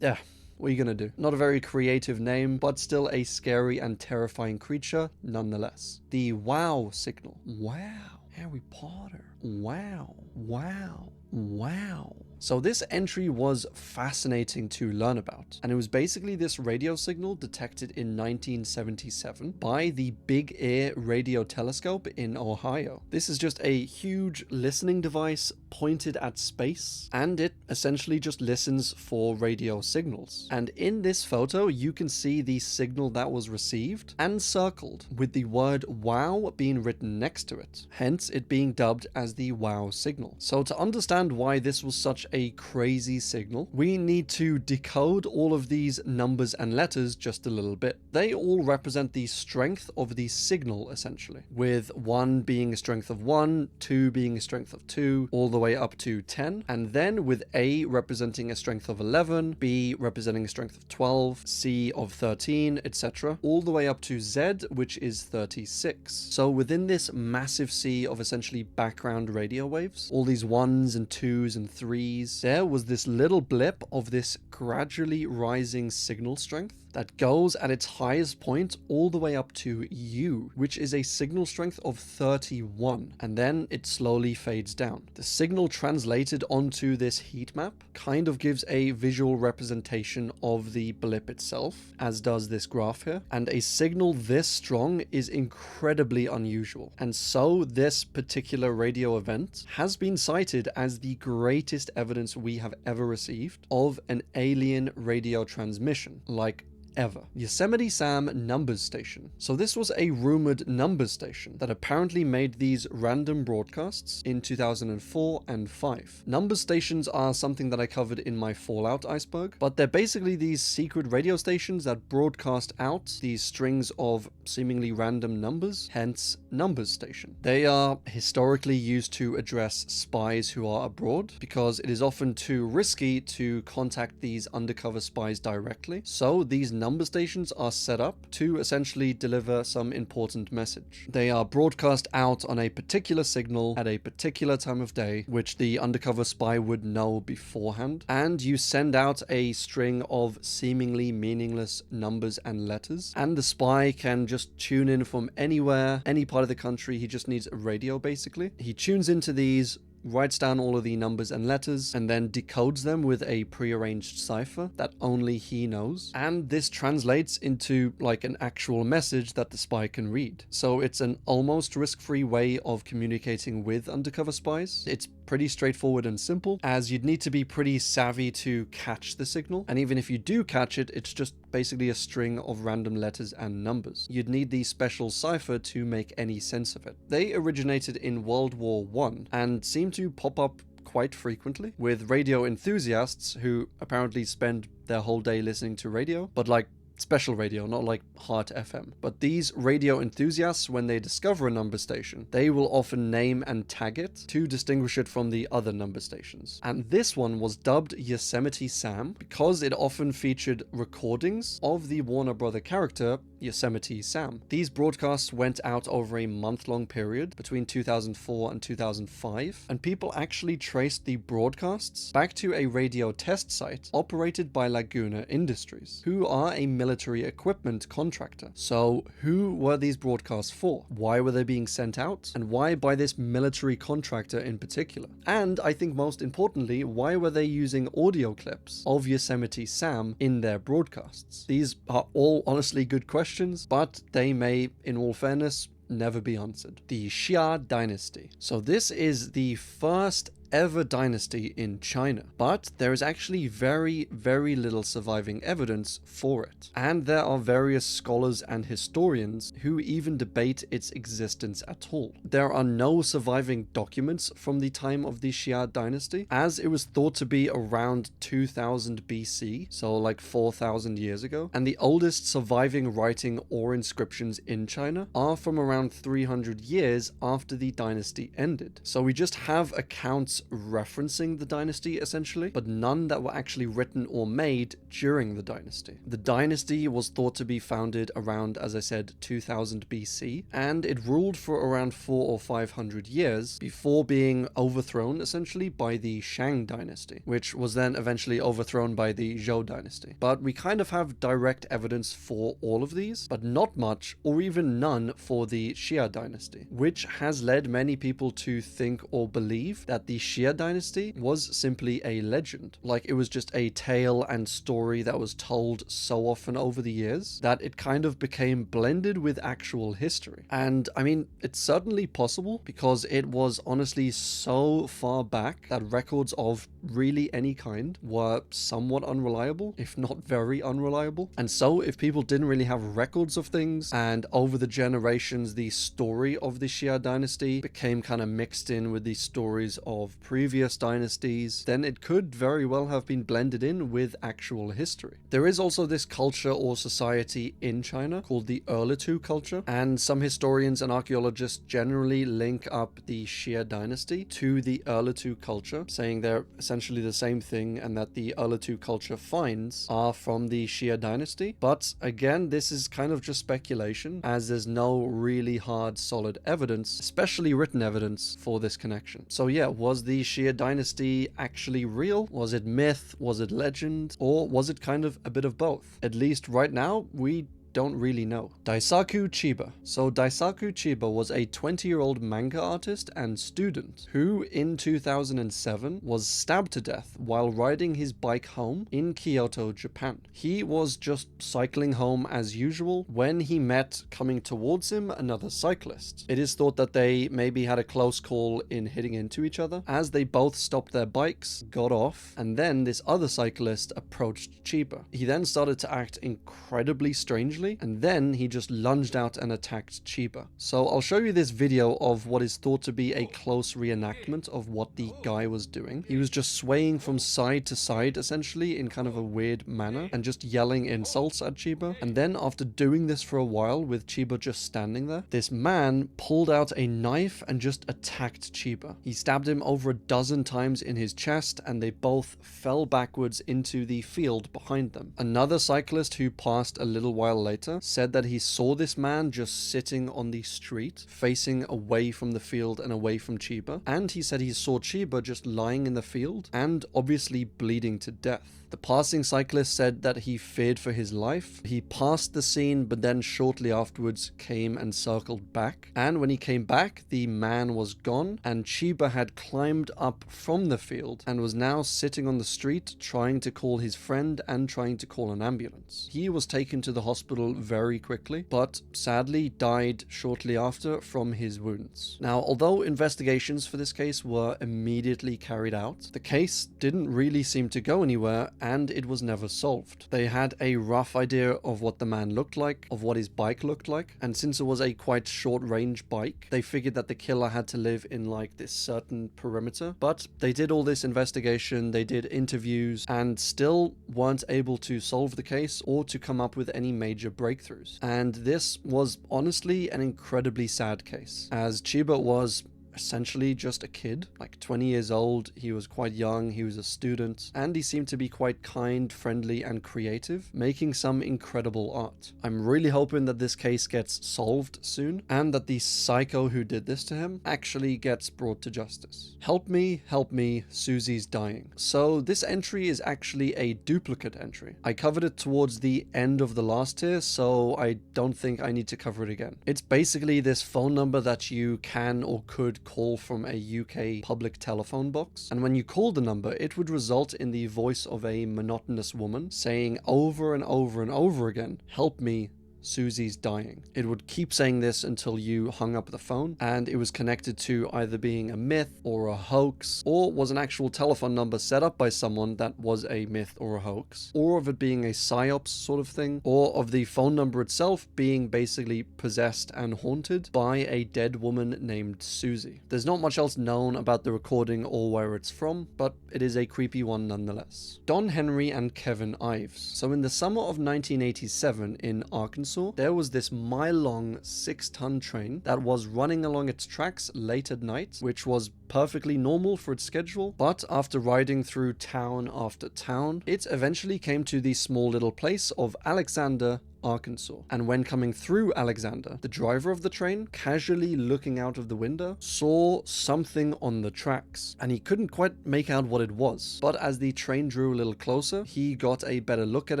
yeah. What are you gonna do? Not a very creative name, but still a scary and terrifying creature nonetheless. The wow signal. Wow. Harry Potter. Wow. Wow. Wow. So this entry was fascinating to learn about, and it was basically this radio signal detected in 1977 by the Big Ear radio telescope in Ohio. This is just a huge listening device pointed at space, and it essentially just listens for radio signals. And in this photo, you can see the signal that was received and circled with the word wow being written next to it, hence it being dubbed as the wow signal. So to understand why this was such a crazy signal, we need to decode all of these numbers and letters just a little bit. They all represent the strength of the signal, essentially, with 1 being a strength of 1, 2 being a strength of 2, all the way up to 10, and then with A representing a strength of 11, B representing a strength of 12, C of 13, etc., all the way up to Z, which is 36. So within this massive sea of essentially background radio waves, all these 1s and 2s and 3s, there was this little blip of this gradually rising signal strength that goes at its highest point all the way up to U, which is a signal strength of 31, and then it slowly fades down. The signal translated onto this heat map kind of gives a visual representation of the blip itself, as does this graph here, and a signal this strong is incredibly unusual, and so this particular radio event has been cited as the greatest evidence we have ever received of an alien radio transmission, like ever. Yosemite Sam numbers station. So this was a rumored numbers station that apparently made these random broadcasts in 2004 and 5. Numbers stations are something that I covered in my Fallout Iceberg, but they're basically these secret radio stations that broadcast out these strings of seemingly random numbers, hence numbers station. They are historically used to address spies who are abroad, because it is often too risky to contact these undercover spies directly. So these number stations are set up to essentially deliver some important message. They are broadcast out on a particular signal at a particular time of day, which the undercover spy would know beforehand, and you send out a string of seemingly meaningless numbers and letters, and the spy can just tune in from anywhere, any part of the country. He just needs a radio, basically. He tunes into these, writes down all of the numbers and letters, and then decodes them with a prearranged cipher that only he knows. And this translates into like an actual message that the spy can read. So it's an almost risk-free way of communicating with undercover spies. It's pretty straightforward and simple, as you'd need to be pretty savvy to catch the signal. And even if you do catch it, it's just basically a string of random letters and numbers. You'd need the special cipher to make any sense of it. They originated in World War I and seem to pop up quite frequently with radio enthusiasts who apparently spend their whole day listening to radio, but like special radio, not like Heart FM. But these radio enthusiasts, when they discover a number station, they will often name and tag it to distinguish it from the other number stations. And this one was dubbed Yosemite Sam because it often featured recordings of the Warner Brother character Yosemite Sam. These broadcasts went out over a month-long period between 2004 and 2005, and people actually traced the broadcasts back to a radio test site operated by Laguna Industries, who are a military equipment contractor. So who were these broadcasts for? Why were they being sent out? And why by this military contractor in particular? And I think most importantly, why were they using audio clips of Yosemite Sam in their broadcasts? These are all honestly good questions, but they may, in all fairness, never be answered. The Xia Dynasty. So this is the first ever dynasty in China, but there is actually very, very little surviving evidence for it. And there are various scholars and historians who even debate its existence at all. There are no surviving documents from the time of the Xia dynasty, as it was thought to be around 2000 BC, so like 4,000 years ago, and the oldest surviving writing or inscriptions in China are from around 300 years after the dynasty ended. So we just have accounts referencing the dynasty essentially, but none that were actually written or made during the dynasty. The dynasty was thought to be founded around, as I said, 2000 BC, and it ruled for around 400 or 500 years before being overthrown essentially by the Shang dynasty, which was then eventually overthrown by the Zhou dynasty. But we kind of have direct evidence for all of these, but not much or even none for the Xia dynasty, which has led many people to think or believe that the Xia dynasty was simply a legend. Like, it was just a tale and story that was told so often over the years that it kind of became blended with actual history. And I mean, it's certainly possible because it was honestly so far back that records of really any kind were somewhat unreliable, if not very unreliable. And so if people didn't really have records of things, and over the generations the story of the Xia dynasty became kind of mixed in with the stories of previous dynasties, then it could very well have been blended in with actual history. There is also this culture or society in China called the Erlitou culture, and some historians and archaeologists generally link up the Xia dynasty to the Erlitou culture, saying they're essentially the same thing and that the Erlitou culture finds are from the Xia dynasty. But again, this is kind of just speculation, as there's no really hard solid evidence, especially written evidence, for this connection. So yeah, was the Xia dynasty actually real? Was it myth? Was it legend? Or was it kind of a bit of both? At least right now, we don't really know. Daisaku Chiba. So Daisaku Chiba was a 20-year-old manga artist and student who in 2007 was stabbed to death while riding his bike home in Kyoto, Japan. He was just cycling home as usual when he met, coming towards him, another cyclist. It is thought that they maybe had a close call in hitting into each other, as they both stopped their bikes, got off, and then this other cyclist approached Chiba. He then started to act incredibly strangely, and then he just lunged out and attacked Chiba. So I'll show you this video of what is thought to be a close reenactment of what the guy was doing. He was just swaying from side to side essentially in kind of a weird manner and just yelling insults at Chiba. And then after doing this for a while with Chiba just standing there, this man pulled out a knife and just attacked Chiba. He stabbed him over a dozen times in his chest, and they both fell backwards into the field behind them. Another cyclist who passed a little while later said that he saw this man just sitting on the street, facing away from the field and away from Chiba, and he said he saw Chiba just lying in the field and obviously bleeding to death. The passing cyclist said that he feared for his life. He passed the scene, but then shortly afterwards came and circled back. And when he came back, the man was gone, and Chiba had climbed up from the field and was now sitting on the street trying to call his friend and trying to call an ambulance. He was taken to the hospital very quickly, but sadly died shortly after from his wounds. Now, although investigations for this case were immediately carried out, the case didn't really seem to go anywhere, and it was never solved. They had a rough idea of what the man looked like, of what his bike looked like, and since it was a quite short-range bike, they figured that the killer had to live in like this certain perimeter. But they did all this investigation, they did interviews, and still weren't able to solve the case or to come up with any major breakthroughs. And this was honestly an incredibly sad case, as Chiba was essentially just a kid, like 20 years old. He was quite young, he was a student, and he seemed to be quite kind, friendly, and creative, making some incredible art. I'm really hoping that this case gets solved soon, and that the psycho who did this to him actually gets brought to justice. Help me, Susie's dying. So this entry is actually a duplicate entry. I covered it towards the end of the last tier, so I don't think I need to cover it again. It's basically this phone number that you can or could call from a UK public telephone box, and when you call the number, it would result in the voice of a monotonous woman saying over and over and over again, "Help me, Susie's dying." It would keep saying this until you hung up the phone, and it was connected to either being a myth or a hoax, or was an actual telephone number set up by someone that was a myth or a hoax, or of it being a psyops sort of thing, or of the phone number itself being basically possessed and haunted by a dead woman named Susie. There's not much else known about the recording or where it's from, but it is a creepy one nonetheless. Don Henry and Kevin Ives. So in the summer of 1987 in Arkansas, there was this mile-long 6-ton train that was running along its tracks late at night, which was perfectly normal for its schedule, but after riding through town after town, it eventually came to the small little place of Alexander, Arkansas. And when coming through Alexander, the driver of the train, casually looking out of the window, saw something on the tracks, and he couldn't quite make out what it was. But as the train drew a little closer, he got a better look at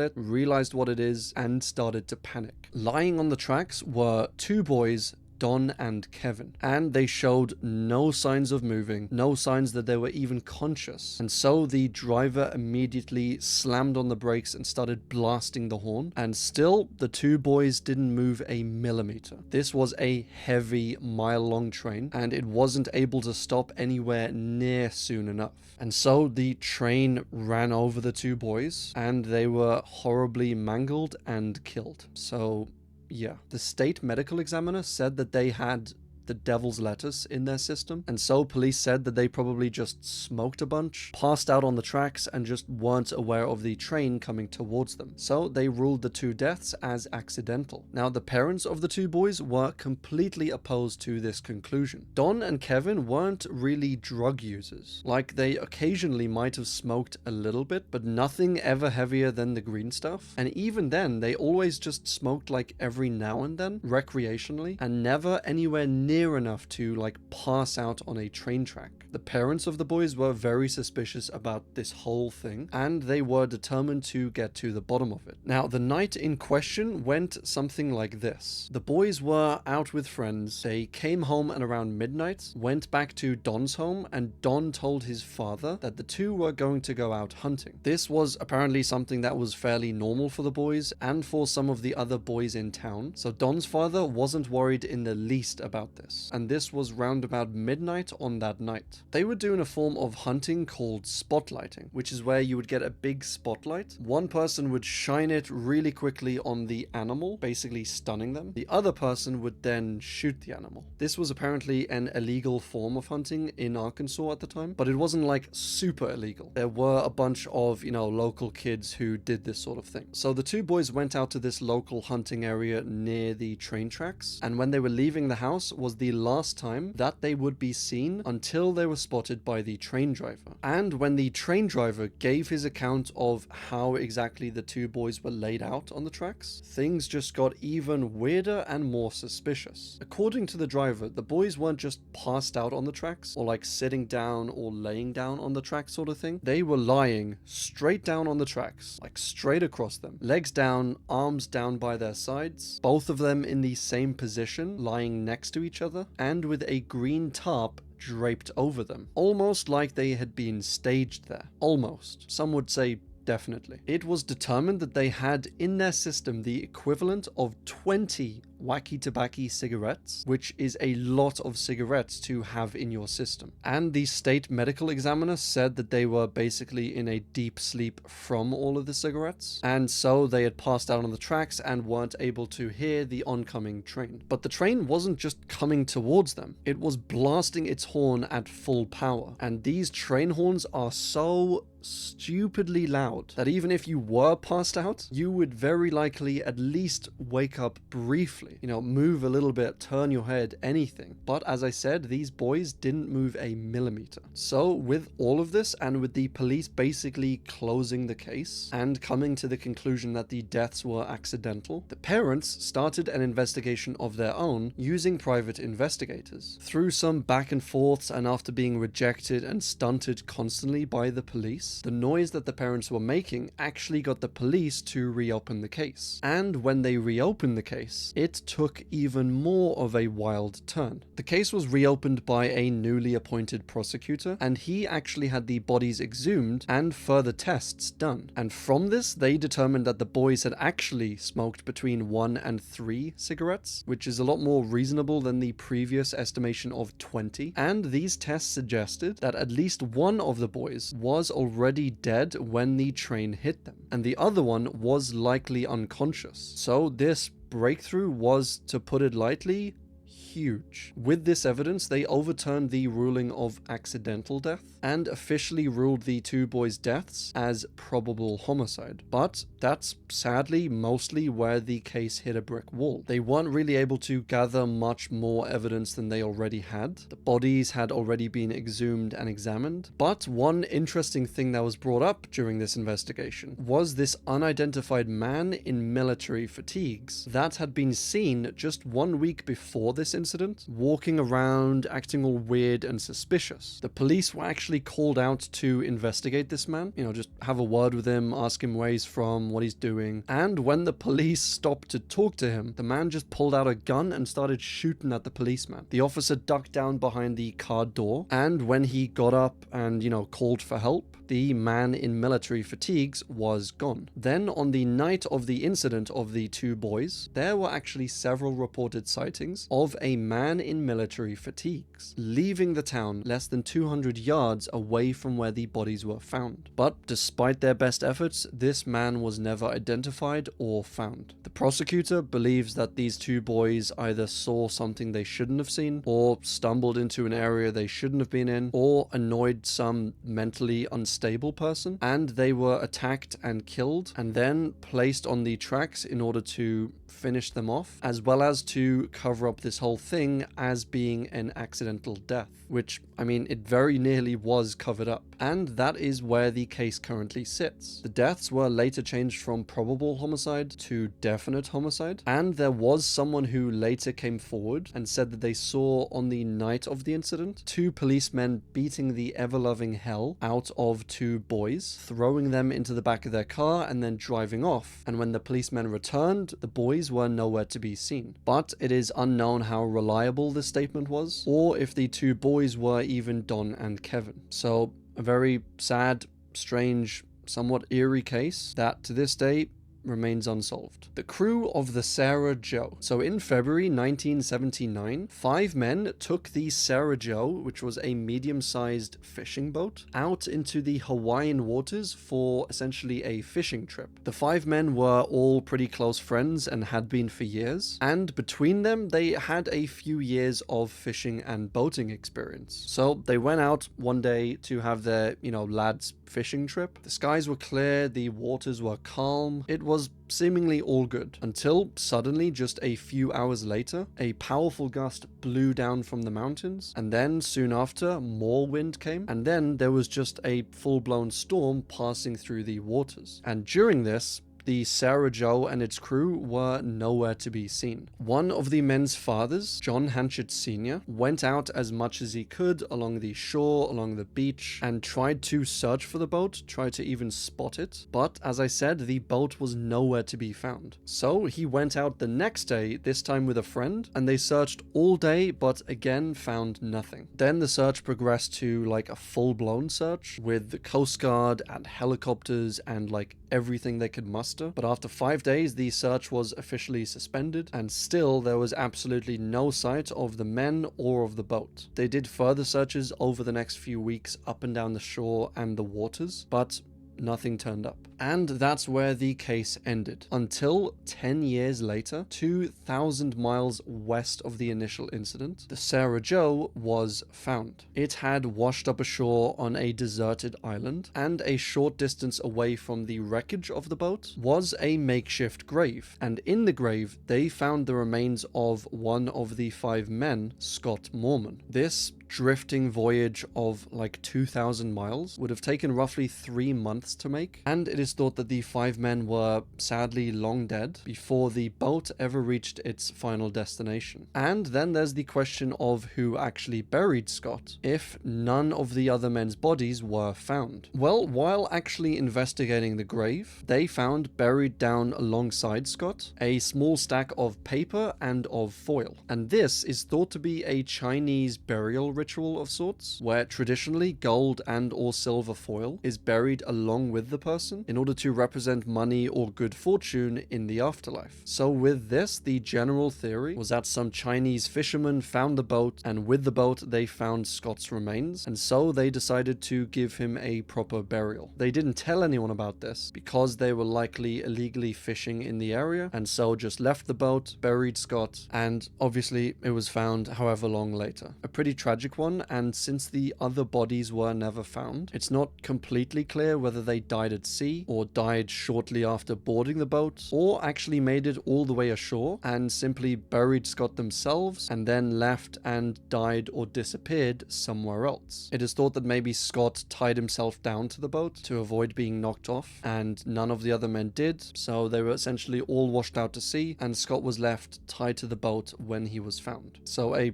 it, realized what it is, and started to panic. Lying on the tracks were 2 boys, Don and Kevin, and they showed no signs of moving, no signs that they were even conscious. And so the driver immediately slammed on the brakes and started blasting the horn, and still the 2 boys didn't move a millimeter. This was a heavy mile-long train, and it wasn't able to stop anywhere near soon enough. And so the train ran over the 2 boys, and they were horribly mangled and killed. So yeah, the state medical examiner said that they had the devil's lettuce in their system, and so police said that they probably just smoked a bunch, passed out on the tracks, and just weren't aware of the train coming towards them. So they ruled the 2 deaths as accidental. Now, the parents of the 2 boys were completely opposed to this conclusion. Don and Kevin weren't really drug users. Like, they occasionally might have smoked a little bit, but nothing ever heavier than the green stuff. And even then, they always just smoked like every now and then, recreationally, and never anywhere near enough to like pass out on a train track. The parents of the boys were very suspicious about this whole thing, and they were determined to get to the bottom of it. Now, the night in question went something like this. The boys were out with friends. They came home at around midnight, went back to Don's home, and Don told his father that the 2 were going to go out hunting. This was apparently something that was fairly normal for the boys and for some of the other boys in town, so Don's father wasn't worried in the least about this. And this was round about midnight on that night. They were doing a form of hunting called spotlighting, which is where you would get a big spotlight. One person would shine it really quickly on the animal, basically stunning them. The other person would then shoot the animal. This was apparently an illegal form of hunting in Arkansas at the time, but it wasn't like super illegal. There were a bunch of, local kids who did this sort of thing. So the 2 boys went out to this local hunting area near the train tracks, and when they were leaving the house was the last time that they would be seen until they were spotted by the train driver. And when the train driver gave his account of how exactly the 2 boys were laid out on the tracks, things just got even weirder and more suspicious. According to the driver, the boys weren't just passed out on the tracks, or like sitting down or laying down on the tracks sort of thing. They were lying straight down on the tracks, like straight across them, legs down, arms down by their sides, both of them in the same position, lying next to each other, and with a green tarp draped over them, almost like they had been staged there. Almost. Some would say definitely. It was determined that they had in their system the equivalent of 20 wacky tobacco cigarettes, which is a lot of cigarettes to have in your system. And the state medical examiner said that they were basically in a deep sleep from all of the cigarettes, and so they had passed out on the tracks and weren't able to hear the oncoming train. But the train wasn't just coming towards them, it was blasting its horn at full power, and these train horns are so stupidly loud that even if you were passed out, you would very likely at least wake up briefly. slightly. Move a little bit, turn your head, anything. But as I said, these boys didn't move a millimeter. So with all of this, and with the police basically closing the case and coming to the conclusion that the deaths were accidental, the parents started an investigation of their own using private investigators. Through some back and forths, and after being rejected and stunted constantly by the police, the noise that the parents were making actually got the police to reopen the case. And when they reopened the case, it took even more of a wild turn. The case was reopened by a newly appointed prosecutor, and he actually had the bodies exhumed and further tests done. And from this, they determined that the boys had actually smoked between 1 and 3 cigarettes, which is a lot more reasonable than the previous estimation of 20. And these tests suggested that at least one of the boys was already dead when the train hit them, and the other one was likely unconscious. So this breakthrough was, to put it lightly, huge. With this evidence, they overturned the ruling of accidental death and officially ruled the 2 boys' deaths as probable homicide. But that's sadly mostly where the case hit a brick wall. They weren't really able to gather much more evidence than they already had. The bodies had already been exhumed and examined. But one interesting thing that was brought up during this investigation was this unidentified man in military fatigues that had been seen just 1 week before this incident, walking around, acting all weird and suspicious. The police were actually called out to investigate this man, just have a word with him, ask him where he's from, what he's doing. And when the police stopped to talk to him, the man just pulled out a gun and started shooting at the policeman. The officer ducked down behind the car door, and when he got up and, called for help, the man in military fatigues was gone. Then, on the night of the incident of the 2 boys, there were actually several reported sightings of a man in military fatigues leaving the town less than 200 yards away from where the bodies were found. But despite their best efforts, this man was never identified or found. The prosecutor believes that these 2 boys either saw something they shouldn't have seen, or stumbled into an area they shouldn't have been in, or annoyed some mentally unstable person, and they were attacked and killed and then placed on the tracks in order to finish them off, as well as to cover up this whole thing as being an accidental death, which, it very nearly was covered up. And that is where the case currently sits. The deaths were later changed from probable homicide to definite homicide, and there was someone who later came forward and said that they saw on the night of the incident 2 policemen beating the ever-loving hell out of 2 boys, throwing them into the back of their car and then driving off. And when the policemen returned, the boys were nowhere to be seen. But it is unknown how reliable this statement was, or if the 2 boys were even Don and Kevin. So a very sad, strange, somewhat eerie case that to this day remains unsolved. The crew of the Sarah Joe. So in February 1979, 5 men took the Sarah Joe, which was a medium-sized fishing boat, out into the Hawaiian waters for essentially a fishing trip. The 5 men were all pretty close friends and had been for years, and between them they had a few years of fishing and boating experience. So they went out one day to have their, lads fishing trip. The skies were clear, the waters were calm, it was seemingly all good, until suddenly, just a few hours later, a powerful gust blew down from the mountains, and then soon after more wind came, and then there was just a full-blown storm passing through the waters. And during this, the Sarah Joe and its crew were nowhere to be seen. One of the men's fathers, John Hanchett Sr., went out as much as he could along the shore, along the beach, and tried to search for the boat, tried to even spot it. But as I said, the boat was nowhere to be found. So he went out the next day, this time with a friend, and they searched all day, but again found nothing. Then the search progressed to like a full-blown search with the Coast Guard and helicopters and like everything they could muster. But after 5 days, the search was officially suspended, and still there was absolutely no sight of the men or of the boat. They did further searches over the next few weeks up and down the shore and the waters, but nothing turned up. And that's where the case ended. Until 10 years later, 2,000 miles west of the initial incident, the Sarah Joe was found. It had washed up ashore on a deserted island, and a short distance away from the wreckage of the boat was a makeshift grave. And in the grave, they found the remains of one of the 5 men, Scott Mormon. This drifting voyage of like 2,000 miles would have taken roughly 3 months to make, and it is thought that the 5 men were sadly long dead before the boat ever reached its final destination. And then there's the question of who actually buried Scott, if none of the other men's bodies were found. Well, while actually investigating the grave, they found buried down alongside Scott a small stack of paper and of foil. And this is thought to be a Chinese burial ritual of sorts, where traditionally gold and or silver foil is buried along with the person in order to represent money or good fortune in the afterlife. So with this, the general theory was that some Chinese fishermen found the boat, and with the boat they found Scott's remains, and so they decided to give him a proper burial. They didn't tell anyone about this because they were likely illegally fishing in the area, and so just left the boat, buried Scott, and obviously it was found however long later. A pretty tragic one, and since the other bodies were never found, it's not completely clear whether they died at sea or died shortly after boarding the boat, or actually made it all the way ashore and simply buried Scott themselves and then left and died or disappeared somewhere else. It is thought that maybe Scott tied himself down to the boat to avoid being knocked off, and none of the other men did, so they were essentially all washed out to sea, and Scott was left tied to the boat when he was found. So a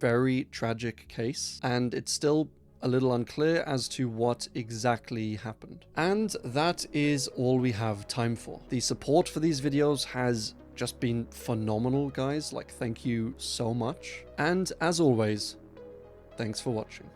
very tragic case, and it's still a little unclear as to what exactly happened. And that is all we have time for. The support for these videos has just been phenomenal, guys. Like, thank you so much. And as always, thanks for watching.